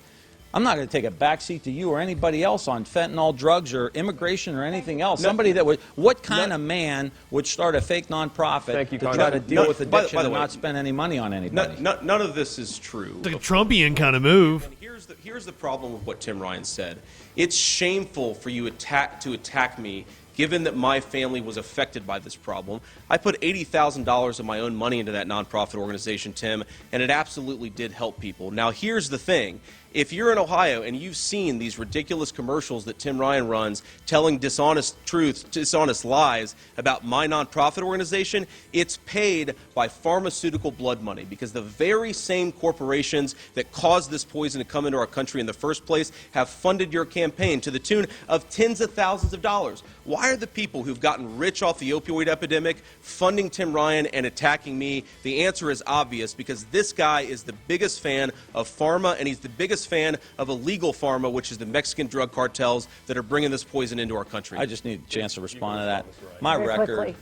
I'm not going to take a backseat to you or anybody else on fentanyl, drugs, or immigration or anything else. Somebody that would, what kind of man would start a fake nonprofit to try to deal with addiction and not spend any money on anybody? None of this is true. It's like a Trumpian kind of move. And here's the problem with what Tim Ryan said. It's shameful for you to attack me, given that my family was affected by this problem. I put $80,000 of my own money into that nonprofit organization, Tim, and it absolutely did help people. Now, here's the thing. If you're in Ohio and you've seen these ridiculous commercials that Tim Ryan runs telling dishonest truths, dishonest lies about my nonprofit organization, it's paid by pharmaceutical blood money, because the very same corporations that caused this poison to come into our country in the first place have funded your campaign to the tune of tens of thousands of dollars. Why are the people who've gotten rich off the opioid epidemic funding Tim Ryan and attacking me? The answer is obvious, because this guy is the biggest fan of pharma, and he's the biggest fan of illegal pharma, which is the Mexican drug cartels that are bringing this poison into our country. I just need a chance to respond to that. My record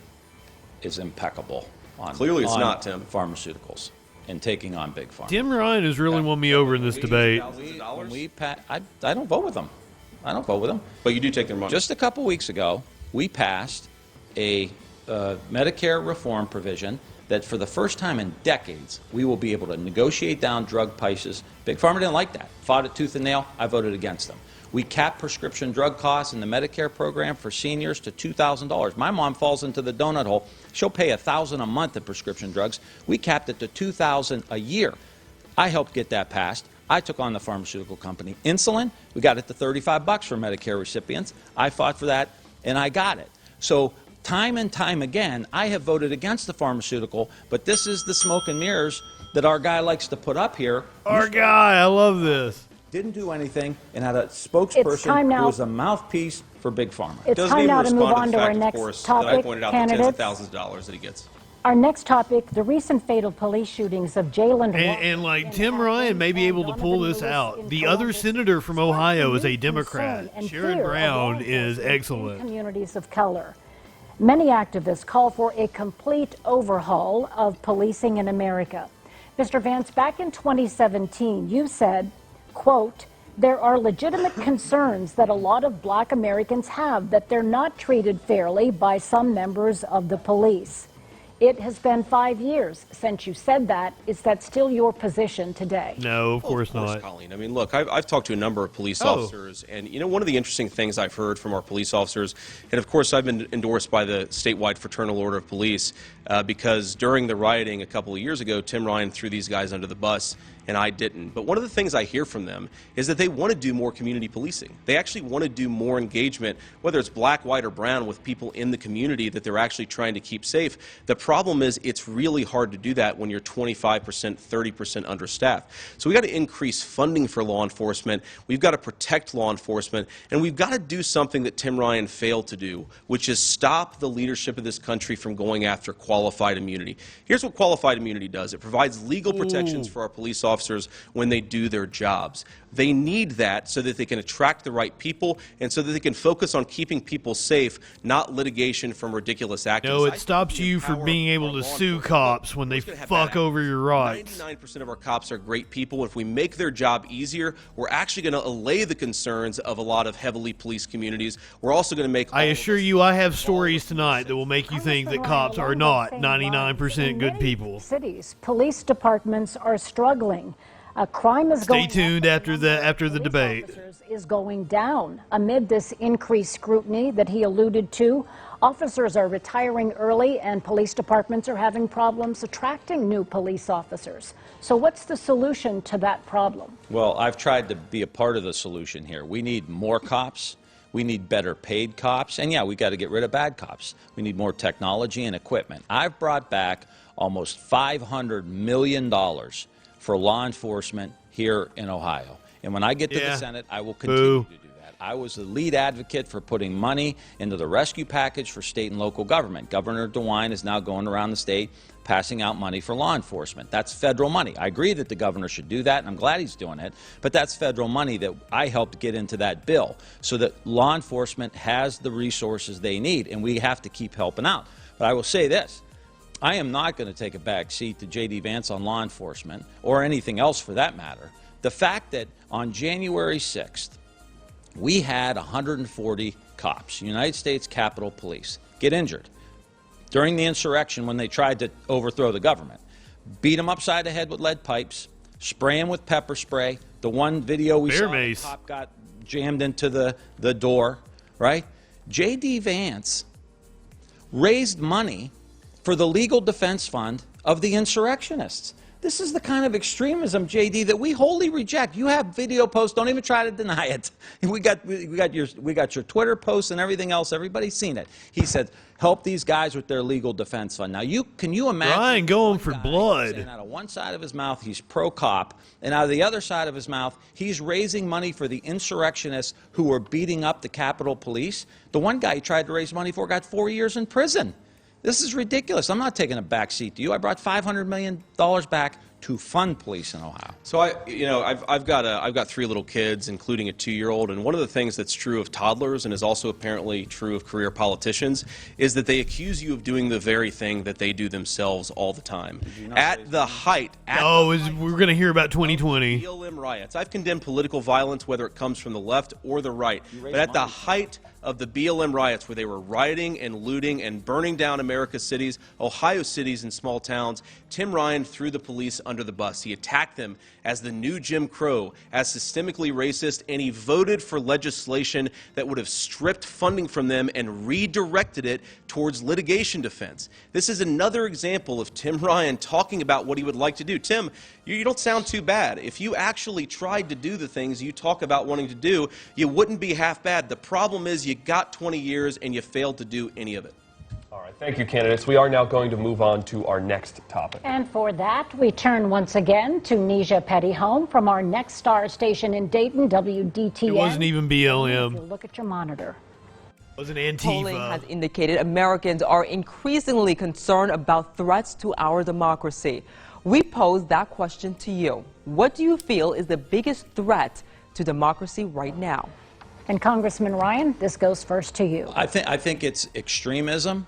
is impeccable on, clearly it's not, Tim, pharmaceuticals and taking on big pharma. Tim Ryan has really won me over in this debate. I don't vote with them. I don't vote with them. But you do take their money. Just a couple weeks ago, we passed a Medicare reform provision that for the first time in decades, we will be able to negotiate down drug prices. Big Pharma didn't like that. Fought it tooth and nail. I voted against them. We capped prescription drug costs in the Medicare program for seniors to $2,000. My mom falls into the donut hole. She'll pay $1,000 a month in prescription drugs. We capped it to $2,000 a year. I helped get that passed. I took on the pharmaceutical company. Insulin, we got it to $35 for Medicare recipients. I fought for that, and I got it. So time and time again, I have voted against the pharmaceutical, but this is the smoke and mirrors that our guy likes to put up here. Our guy, I love this. Didn't do anything and had a spokesperson who was a mouthpiece for Big Pharma. It's time now to move on to our next topic, that I pointed out the tens of thousands of dollars that he gets. Our next topic, the recent fatal police shootings of Jalen and like Tim Ryan may be able to pull this out. The other senator from Ohio is a Democrat. Sharon Brown is excellent. Communities of color. Many activists call for a complete overhaul of policing in America. Mr. Vance, back in 2017, you said, quote, there are legitimate concerns that a lot of black Americans have that they're not treated fairly by some members of the police. It has been 5 years since you said that. Is that still your position today? No, of course not. Colleen. I mean, look, I've talked to a number of police officers, and you know, one of the interesting things I've heard from our police officers, and of course I've been endorsed by the statewide Fraternal Order of Police, because during the rioting a couple of years ago, Tim Ryan threw these guys under the bus, and I didn't. But one of the things I hear from them is that they want to do more community policing. They actually want to do more engagement, whether it's black, white, or brown, with people in the community that they're actually trying to keep safe. The problem is it's really hard to do that when you're 25%, 30% understaffed. So we've got to increase funding for law enforcement. We've got to protect law enforcement. And we've got to do something that Tim Ryan failed to do, which is stop the leadership of this country from going after qualified immunity. Here's what qualified immunity does. It provides legal protections for our police officers when they do their jobs. They need that so that they can attract the right people and so that they can focus on keeping people safe, not litigation from ridiculous activists. No, it stops you from being able to sue cops when they fuck over your rights. 99% of our cops are great people. If we make their job easier, we're actually going to allay the concerns of a lot of heavily policed communities. We're also going to make... I assure you, I have stories tonight that will make you think that cops are not 99% good people. Cities, police departments are struggling. Crime is going. Stay tuned after the debate. Is going down amid this increased scrutiny that he alluded to. Officers are retiring early, and police departments are having problems attracting new police officers. So, what's the solution to that problem? Well, I've tried to be a part of the solution here. We need more cops. We need better paid cops. And yeah, we got to get rid of bad cops. We need more technology and equipment. I've brought back almost $500 million for law enforcement here in Ohio. And when I get to the Senate, I will continue to do that. I was the lead advocate for putting money into the rescue package for state and local government. Governor DeWine is now going around the state passing out money for law enforcement. That's federal money. I agree that the governor should do that, and I'm glad he's doing it, but that's federal money that I helped get into that bill so that law enforcement has the resources they need, and we have to keep helping out. But I will say this. I am not going to take a back seat to J.D. Vance on law enforcement, or anything else for that matter. The fact that on January 6th, we had 140 cops, United States Capitol Police, get injured during the insurrection when they tried to overthrow the government. Beat them upside the head with lead pipes, spray them with pepper spray. The one video we saw, the cop got jammed into the door, right? J.D. Vance raised money for the legal defense fund of the insurrectionists. This is the kind of extremism, JD, that we wholly reject. You have video posts. Don't even try to deny it. We got your Twitter posts and everything else. Everybody's seen it. He said, help these guys with their legal defense fund. Now, can you imagine Ryan going for blood? Saying out of one side of his mouth, he's pro-cop, and out of the other side of his mouth, he's raising money for the insurrectionists who were beating up the Capitol Police. The one guy he tried to raise money for got 4 years in prison. This is ridiculous. I'm not taking a back seat to you. I brought $500 million back to fund police in Ohio. So I've got 3 little kids, including a 2-year-old, and one of the things that's true of toddlers and is also apparently true of career politicians is that they accuse you of doing the very thing that they do themselves all the time. At the height. We're going to hear about 2020. BLM riots. I've condemned political violence, whether it comes from the left or the right. But at the height of the BLM riots, where they were rioting and looting and burning down America's cities, Ohio cities and small towns, Tim Ryan threw the police under the bus. He attacked them as the new Jim Crow, as systemically racist, and he voted for legislation that would have stripped funding from them and redirected it towards litigation defense. This is another example of Tim Ryan talking about what he would like to do. Tim, you don't sound too bad. If you actually tried to do the things you talk about wanting to do, you wouldn't be half bad. The problem is you got 20 years and you failed to do any of it. All right, thank you, candidates. We are now going to move on to our next topic. And for that, we turn once again to Nisha Pettyhome from our next star station in Dayton, WDTN. It wasn't even BLM. Look at your monitor. It was an Antifa. Polling has indicated Americans are increasingly concerned about threats to our democracy. We pose that question to you. What do you feel is the biggest threat to democracy right now? And Congressman Ryan, this goes first to you. I think it's extremism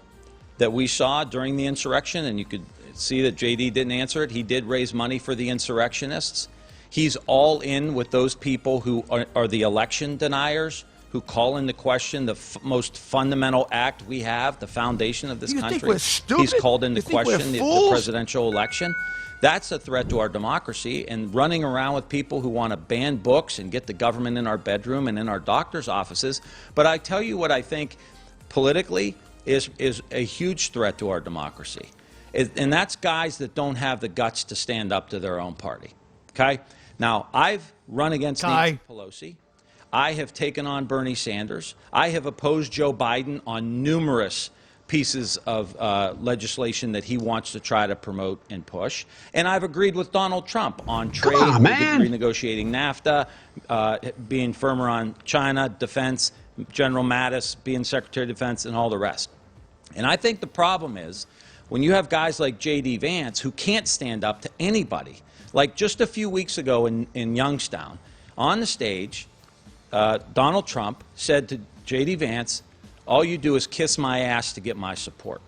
that we saw during the insurrection, and you could see that JD didn't answer it. He did raise money for the insurrectionists. He's all in with those people who are the election deniers who call into question the most fundamental act we have, the foundation of this country. Think we're stupid? He's called into You think we're question the fools? presidential election. That's a threat to our democracy, and running around with people who want to ban books and get the government in our bedroom and in our doctor's offices. But I tell you what I think politically is a huge threat to our democracy. And that's guys that don't have the guts to stand up to their own party. Okay? Now, I've run against Nancy Pelosi. I have taken on Bernie Sanders. I have opposed Joe Biden on numerous pieces of legislation that he wants to try to promote and push. And I've agreed with Donald Trump on trade, renegotiating NAFTA, being firmer on China, defense, General Mattis being Secretary of Defense, and all the rest. And I think the problem is when you have guys like J.D. Vance who can't stand up to anybody. Like just a few weeks ago in Youngstown, on the stage, Donald Trump said to J.D. Vance, all you do is kiss my ass to get my support.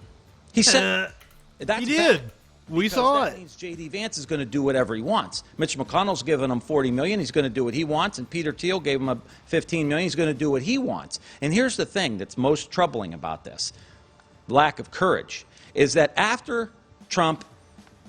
He said that's he did. We saw that means J.D. Vance is going to do whatever he wants. Mitch McConnell's given him $40 million. He's going to do what he wants. And Peter Thiel gave him $15 million. He's going to do what he wants. And here's the thing that's most troubling about this, lack of courage, is that after Trump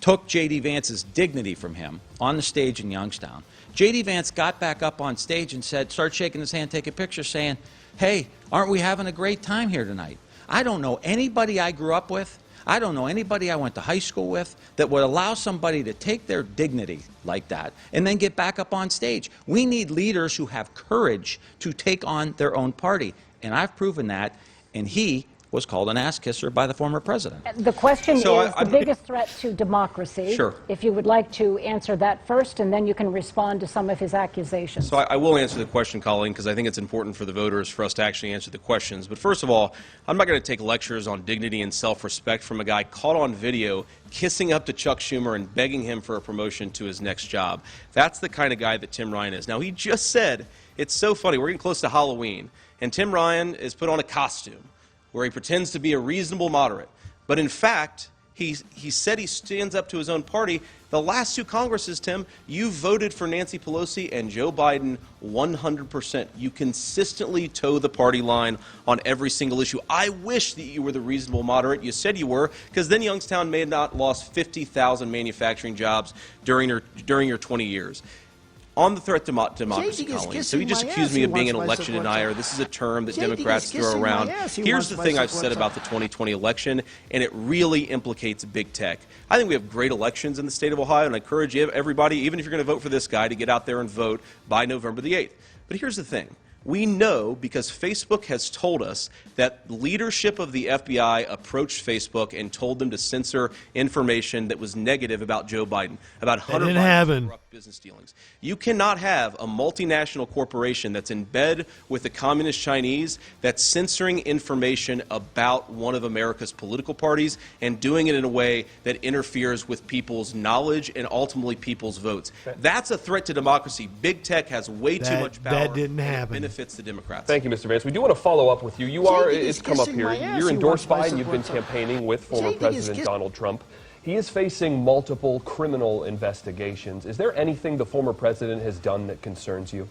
took J.D. Vance's dignity from him on the stage in Youngstown, J.D. Vance got back up on stage and started shaking his hand, taking pictures, saying, hey, aren't we having a great time here tonight? I don't know anybody I grew up with, I don't know anybody I went to high school with that would allow somebody to take their dignity like that and then get back up on stage. We need leaders who have courage to take on their own party. And I've proven that, and he was called an ass kisser by the former president. The question is the biggest threat to democracy. Sure. If you would like to answer that first, and then you can respond to some of his accusations. So I will answer the question, Colleen, because I think it's important for the voters for us to actually answer the questions. But first of all, I'm not going to take lectures on dignity and self-respect from a guy caught on video kissing up to Chuck Schumer and begging him for a promotion to his next job. That's the kind of guy that Tim Ryan is. Now, he just said, it's so funny, we're getting close to Halloween, and Tim Ryan is put on a costume where he pretends to be a reasonable moderate. But in fact, he said he stands up to his own party. The last two Congresses, Tim, you voted for Nancy Pelosi and Joe Biden 100%. You consistently toe the party line on every single issue. I wish that you were the reasonable moderate. You said you were, because then Youngstown may have not lost 50,000 manufacturing jobs during your 20 years. On the threat to democracy, Colleen, so he just accused me of being an election denier. This is a term that Democrats throw around. Here's the thing I've said about the 2020 election, and it really implicates big tech. I think we have great elections in the state of Ohio, and I encourage everybody, even if you're going to vote for this guy, to get out there and vote by November the 8th. But here's the thing. We know, because Facebook has told us, that leadership of the FBI approached Facebook and told them to censor information that was negative about Joe Biden, about Hunter Biden's corrupt business dealings. You cannot have a multinational corporation that's in bed with the communist Chinese that's censoring information about one of America's political parties and doing it in a way that interferes with people's knowledge and ultimately people's votes. That's a threat to democracy. Big tech has way too much power. That didn't happen. Fits the Democrats. Thank you, Mr. Vance. We do want to follow up with you. You are, it's come up here, you're endorsed by and you've been campaigning with former President Donald Trump. He is facing multiple criminal investigations. Is there anything the former president has done that concerns you?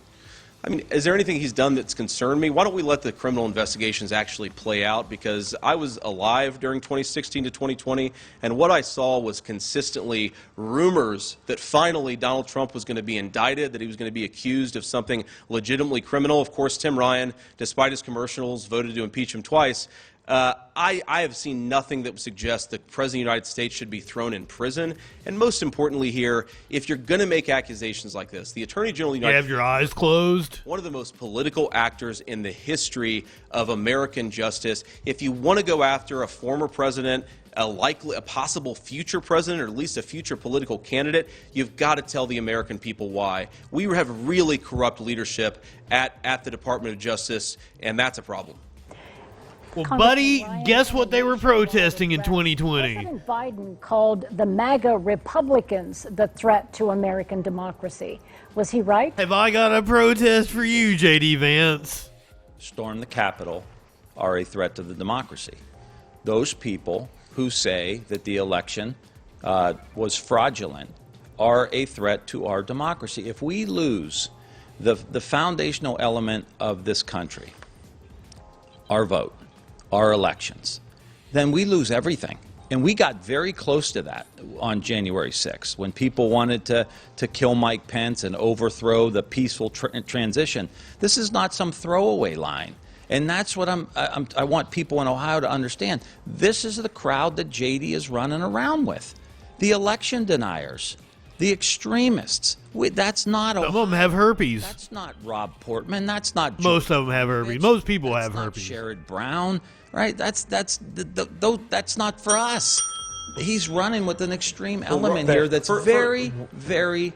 I mean, is there anything he's done that's concerned me? Why don't we let the criminal investigations actually play out? Because I was alive during 2016 to 2020, and what I saw was consistently rumors that finally Donald Trump was going to be indicted, that he was going to be accused of something legitimately criminal. Of course, Tim Ryan, despite his commercials, voted to impeach him twice. I have seen nothing that would suggest that the President of the United States should be thrown in prison. And most importantly here, if you're going to make accusations like this, the Attorney General of the United States, have your eyes closed, one of the most political actors in the history of American justice, if you want to go after a former president, a possible future president, or at least a future political candidate, you've got to tell the American people why. We have really corrupt leadership at the Department of Justice, and that's a problem. Well, buddy, guess what they were protesting in 2020? President Biden called the MAGA Republicans the threat to American democracy. Was he right? Have I got a protest for you, J.D. Vance? Storm the Capitol are a threat to the democracy. Those people who say that the election was fraudulent are a threat to our democracy. If we lose the foundational element of this country, our vote, our elections, then we lose everything. And we got very close to that on January 6th when people wanted to kill Mike Pence and overthrow the peaceful transition. This is not some throwaway line. And that's what I want people in Ohio to understand. This is the crowd that JD is running around with. The election deniers, the extremists. That's not Some of them have herpes. That's not Rob Portman. That's not Most of them have herpes. Most people have herpes. Sherrod Brown, right? That's not for us. He's running with an extreme element here that's very, very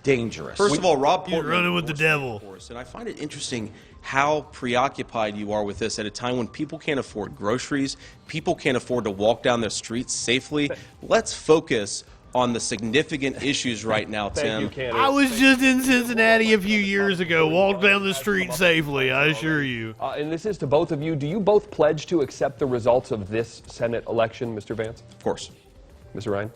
dangerous. First of all, Rob Portman, you're running with the devil. And I find it interesting how preoccupied you are with this at a time when people can't afford groceries, people can't afford to walk down the streets safely. Let's focus on the significant issues right now, Tim. I was just in Cincinnati a few years ago. Walked down the street safely, I assure you. And this is to both of you. Do you both pledge to accept the results of this Senate election, Mr. Vance? Of course. Mr. Ryan?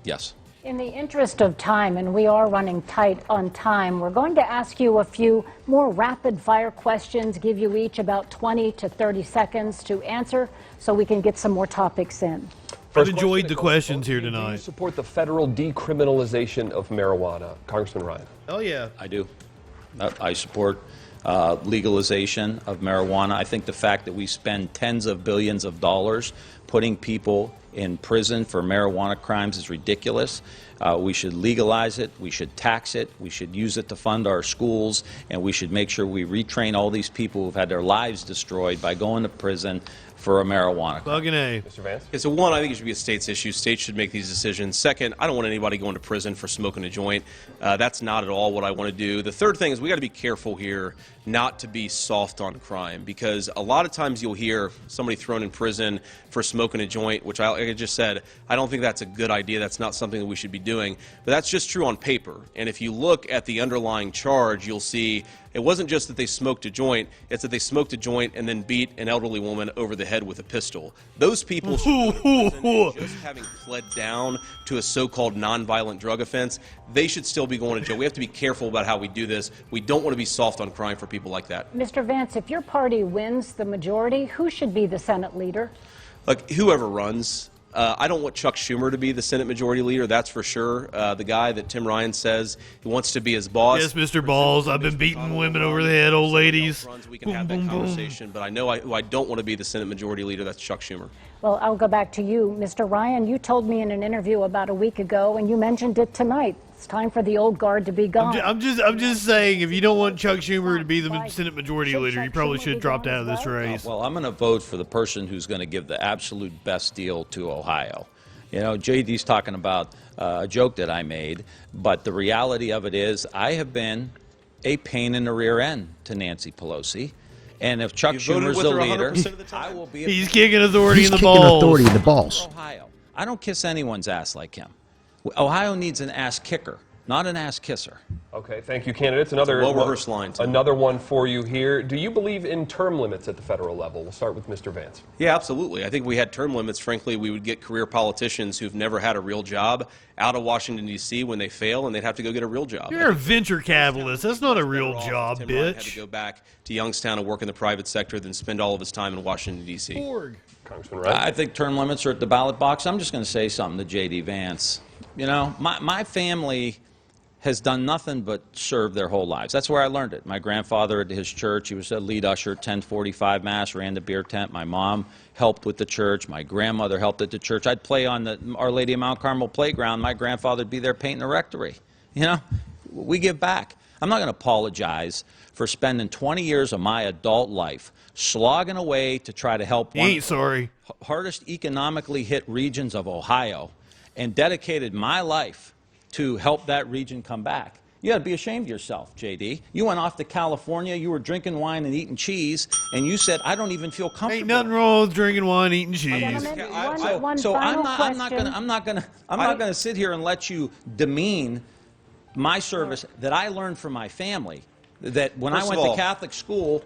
Yes. In the interest of time, and we are running tight on time, we're going to ask you a few more rapid-fire questions, give you each about 20 to 30 seconds to answer so we can get some more topics in. I've enjoyed the questions here tonight. Do you support the federal decriminalization of marijuana? Congressman Ryan. Oh, yeah. I do. I support legalization of marijuana. I think the fact that we spend tens of billions of dollars putting people in prison for marijuana crimes is ridiculous. We should legalize it. We should tax it. We should use it to fund our schools. And we should make sure we retrain all these people who've had their lives destroyed by going to prison for a marijuana crime. Fucking A. Mr. Vance? Okay, so one, I think it should be a state's issue. States should make these decisions. Second, I don't want anybody going to prison for smoking a joint. That's not at all what I want to do. The third thing is we got to be careful here not to be soft on crime, because a lot of times you'll hear somebody thrown in prison for smoking a joint, which like I just said, I don't think that's a good idea. That's not something that we should be doing. But that's just true on paper. And if you look at the underlying charge, you'll see it wasn't just that they smoked a joint, it's that they smoked a joint and then beat an elderly woman over the head with a pistol. Those people should go to prison, and just having pled down to a so-called nonviolent drug offense, they should still be going to jail. We have to be careful about how we do this. We don't want to be soft on crime for people like that. Mr. Vance, if your party wins the majority, who should be the Senate leader? Like, whoever runs. I don't want Chuck Schumer to be the Senate Majority Leader, that's for sure. The guy that Tim Ryan says he wants to be his boss. Yes, Mr. Balls, I've been beating women over the head, old ladies. We can have that conversation, but I know who I don't want to be the Senate Majority Leader, that's Chuck Schumer. Well, I'll go back to you. Mr. Ryan, you told me in an interview about a week ago, and you mentioned it tonight. It's time for the old guard to be gone. I'm just saying, if you don't want Chuck Schumer to be the Senate Majority Leader, you probably should have dropped out of this race. Well, I'm going to vote for the person who's going to give the absolute best deal to Ohio. You know, JD's talking about a joke that I made, but the reality of it is I have been a pain in the rear end to Nancy Pelosi. And if Chuck Schumer's the leader, I will be. He's kicking authority in the balls. He's kicking authority in the balls. Ohio. I don't kiss anyone's ass like him. Ohio needs an ass kicker, not an ass kisser. Okay, thank you, candidates. Another well-rehearsed line, too. Another one for you here. Do you believe in term limits at the federal level? We'll start with Mr. Vance. Yeah, absolutely. I think we had term limits. Frankly, we would get career politicians who've never had a real job out of Washington, D.C. when they fail, and they'd have to go get a real job. You're a venture capitalist. That's not a real job, Tim Ryan bitch. had to go back to Youngstown and work in the private sector, then spend all of his time in Washington, D.C. Congressman Ryan. I think term limits are at the ballot box. I'm just going to say something to J.D. Vance. You know, my family has done nothing but serve their whole lives. That's where I learned it. My grandfather at his church, he was a lead usher at 1045 Mass, ran the beer tent. My mom helped with the church. My grandmother helped at the church. I'd play on the Our Lady of Mount Carmel playground. My grandfather would be there painting the rectory. You know, we give back. I'm not going to apologize for spending 20 years of my adult life slogging away to try to help one of the hardest economically hit regions of Ohio and dedicated my life to help that region come back. You got to be ashamed of yourself, JD. You went off to California, you were drinking wine and eating cheese, and you said, I don't even feel comfortable. Ain't nothing wrong with drinking wine, eating cheese. So I'm not gonna sit here and let you demean my service that I learned from my family. That when I went to Catholic school,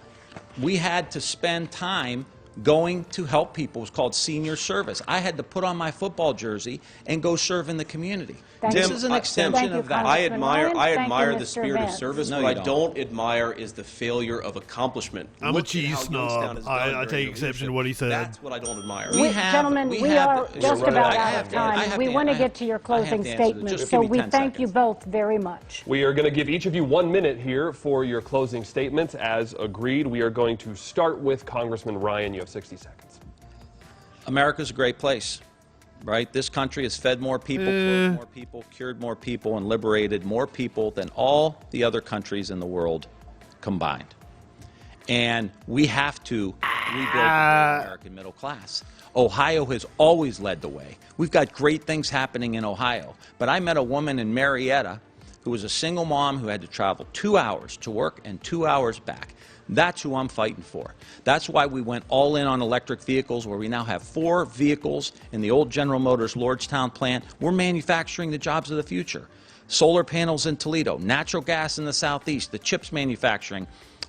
we had to spend time going to help people. It was called senior service. I had to put on my football jersey and go serve in the community. This is an extension of that. I admire the spirit of Vance. service. No, what you I don't admire is the failure of accomplishment. I'm Look a cheese at how snob. Youngstown has done I during take your exception to leadership. what he said. That's what I don't admire. Gentlemen, we are just about out of time. We want to get to your closing statements, so we thank you both very much. We are going to give each of you 1 minute here for your closing statements. As agreed, we are going to start with Congressman Ryan. You have 60 seconds. America's a great place, right? This country has fed more people, clothed more people, cured more people, and liberated more people than all the other countries in the world combined. And we have to rebuild the American middle class. Ohio has always led the way. We've got great things happening in Ohio. But I met a woman in Marietta who was a single mom who had to travel 2 hours to work and 2 hours back. That's who I'm fighting for. That's why we went all in on electric vehicles, where we now have 4 vehicles in the old General Motors Lordstown plant. We're manufacturing the jobs of the future. Solar panels in Toledo, natural gas in the Southeast, the chips manufacturing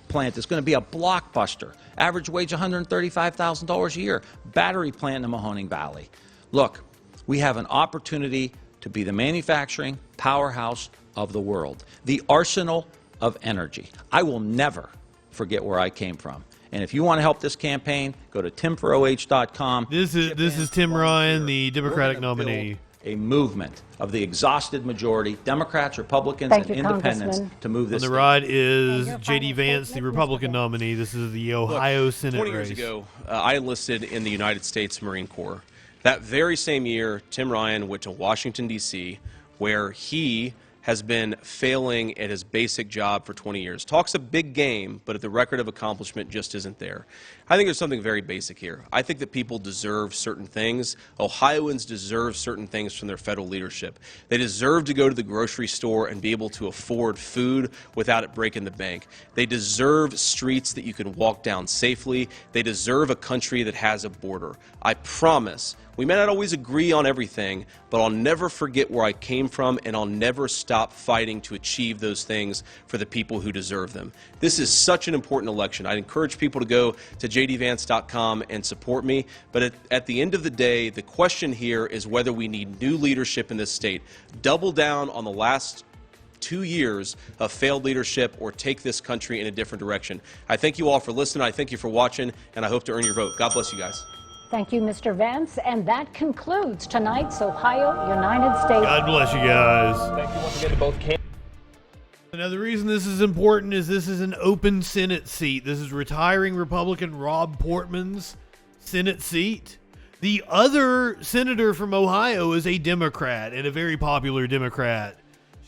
plant is going to be a blockbuster. Average wage $135,000 a year. Battery plant in the Mahoning Valley. Look, we have an opportunity to be the manufacturing powerhouse of the world. The arsenal of energy. I will never forget where I came from. And if you want to help this campaign, go to timforoh.com. This is Tim Ryan, the Democratic nominee. A movement of the exhausted majority, Democrats, Republicans, and independents, to move this. On the right is J.D. Vance, the Republican nominee. This is the Ohio Senate 20 years race. ago, I enlisted in the United States Marine Corps. That very same year, Tim Ryan went to Washington, D.C., where he has been failing at his basic job for 20 years. Talks a big game, but the record of accomplishment just isn't there. I think there's something very basic here. I think that people deserve certain things. Ohioans deserve certain things from their federal leadership. They deserve to go to the grocery store and be able to afford food without it breaking the bank. They deserve streets that you can walk down safely. They deserve a country that has a border. I promise, we may not always agree on everything, but I'll never forget where I came from, and I'll never stop fighting to achieve those things for the people who deserve them. This is such an important election. I'd encourage people to go to jdvance.com and support me, but at the end of the day, the question here is whether we need new leadership in this state. Double down on the last 2 years of failed leadership, or take this country in a different direction. I thank you all for listening. I thank you for watching, and I hope to earn your vote. God bless you guys. Thank you, Mr. Vance. And that concludes tonight's Ohio United States. God bless you guys. Thank you once again to both candidates. Now, the reason this is important is this is an open Senate seat. This is retiring Republican Rob Portman's Senate seat. The other senator from Ohio is a Democrat, and a very popular Democrat.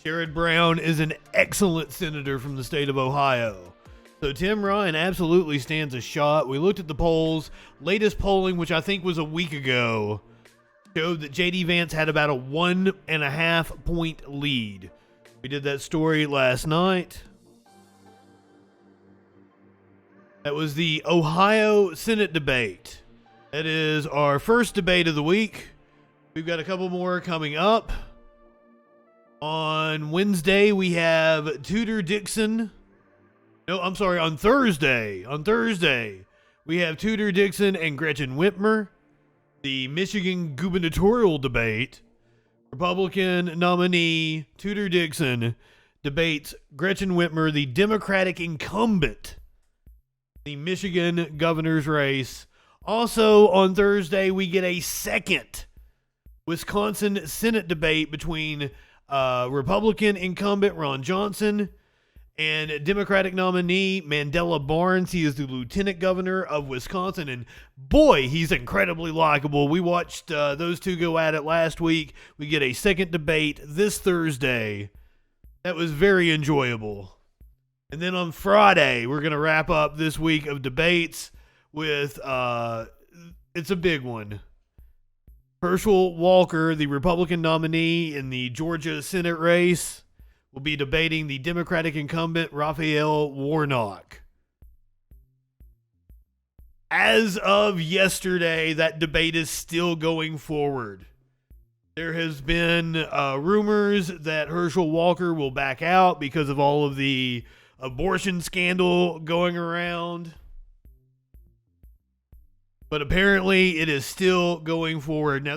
Sherrod Brown is an excellent senator from the state of Ohio. So Tim Ryan absolutely stands a shot. We looked at the polls. Latest polling, which I think was a week ago, showed that J.D. Vance had about a 1.5 point lead. We did that story last night. That was the Ohio Senate debate. That is our first debate of the week. We've got a couple more coming up. On Wednesday, we have Tudor Dixon. No, I'm sorry, on Thursday. On Thursday, we have Tudor Dixon and Gretchen Whitmer. The Michigan gubernatorial debate. Republican nominee Tudor Dixon debates Gretchen Whitmer, the Democratic incumbent, the Michigan governor's race. Also on Thursday, we get a second Wisconsin Senate debate between Republican incumbent Ron Johnson and Democratic nominee Mandela Barnes. He is the lieutenant governor of Wisconsin, and boy, he's incredibly likable. We watched those two go at it last week. We get a second debate this Thursday. That was very enjoyable. And then on Friday, we're going to wrap up this week of debates with, it's a big one. Herschel Walker, the Republican nominee in the Georgia Senate race, will be debating the Democratic incumbent Raphael Warnock. As of yesterday, that debate is still going forward. There has been rumors that Herschel Walker will back out because of all of the abortion scandal going around. But apparently it is still going forward. Now,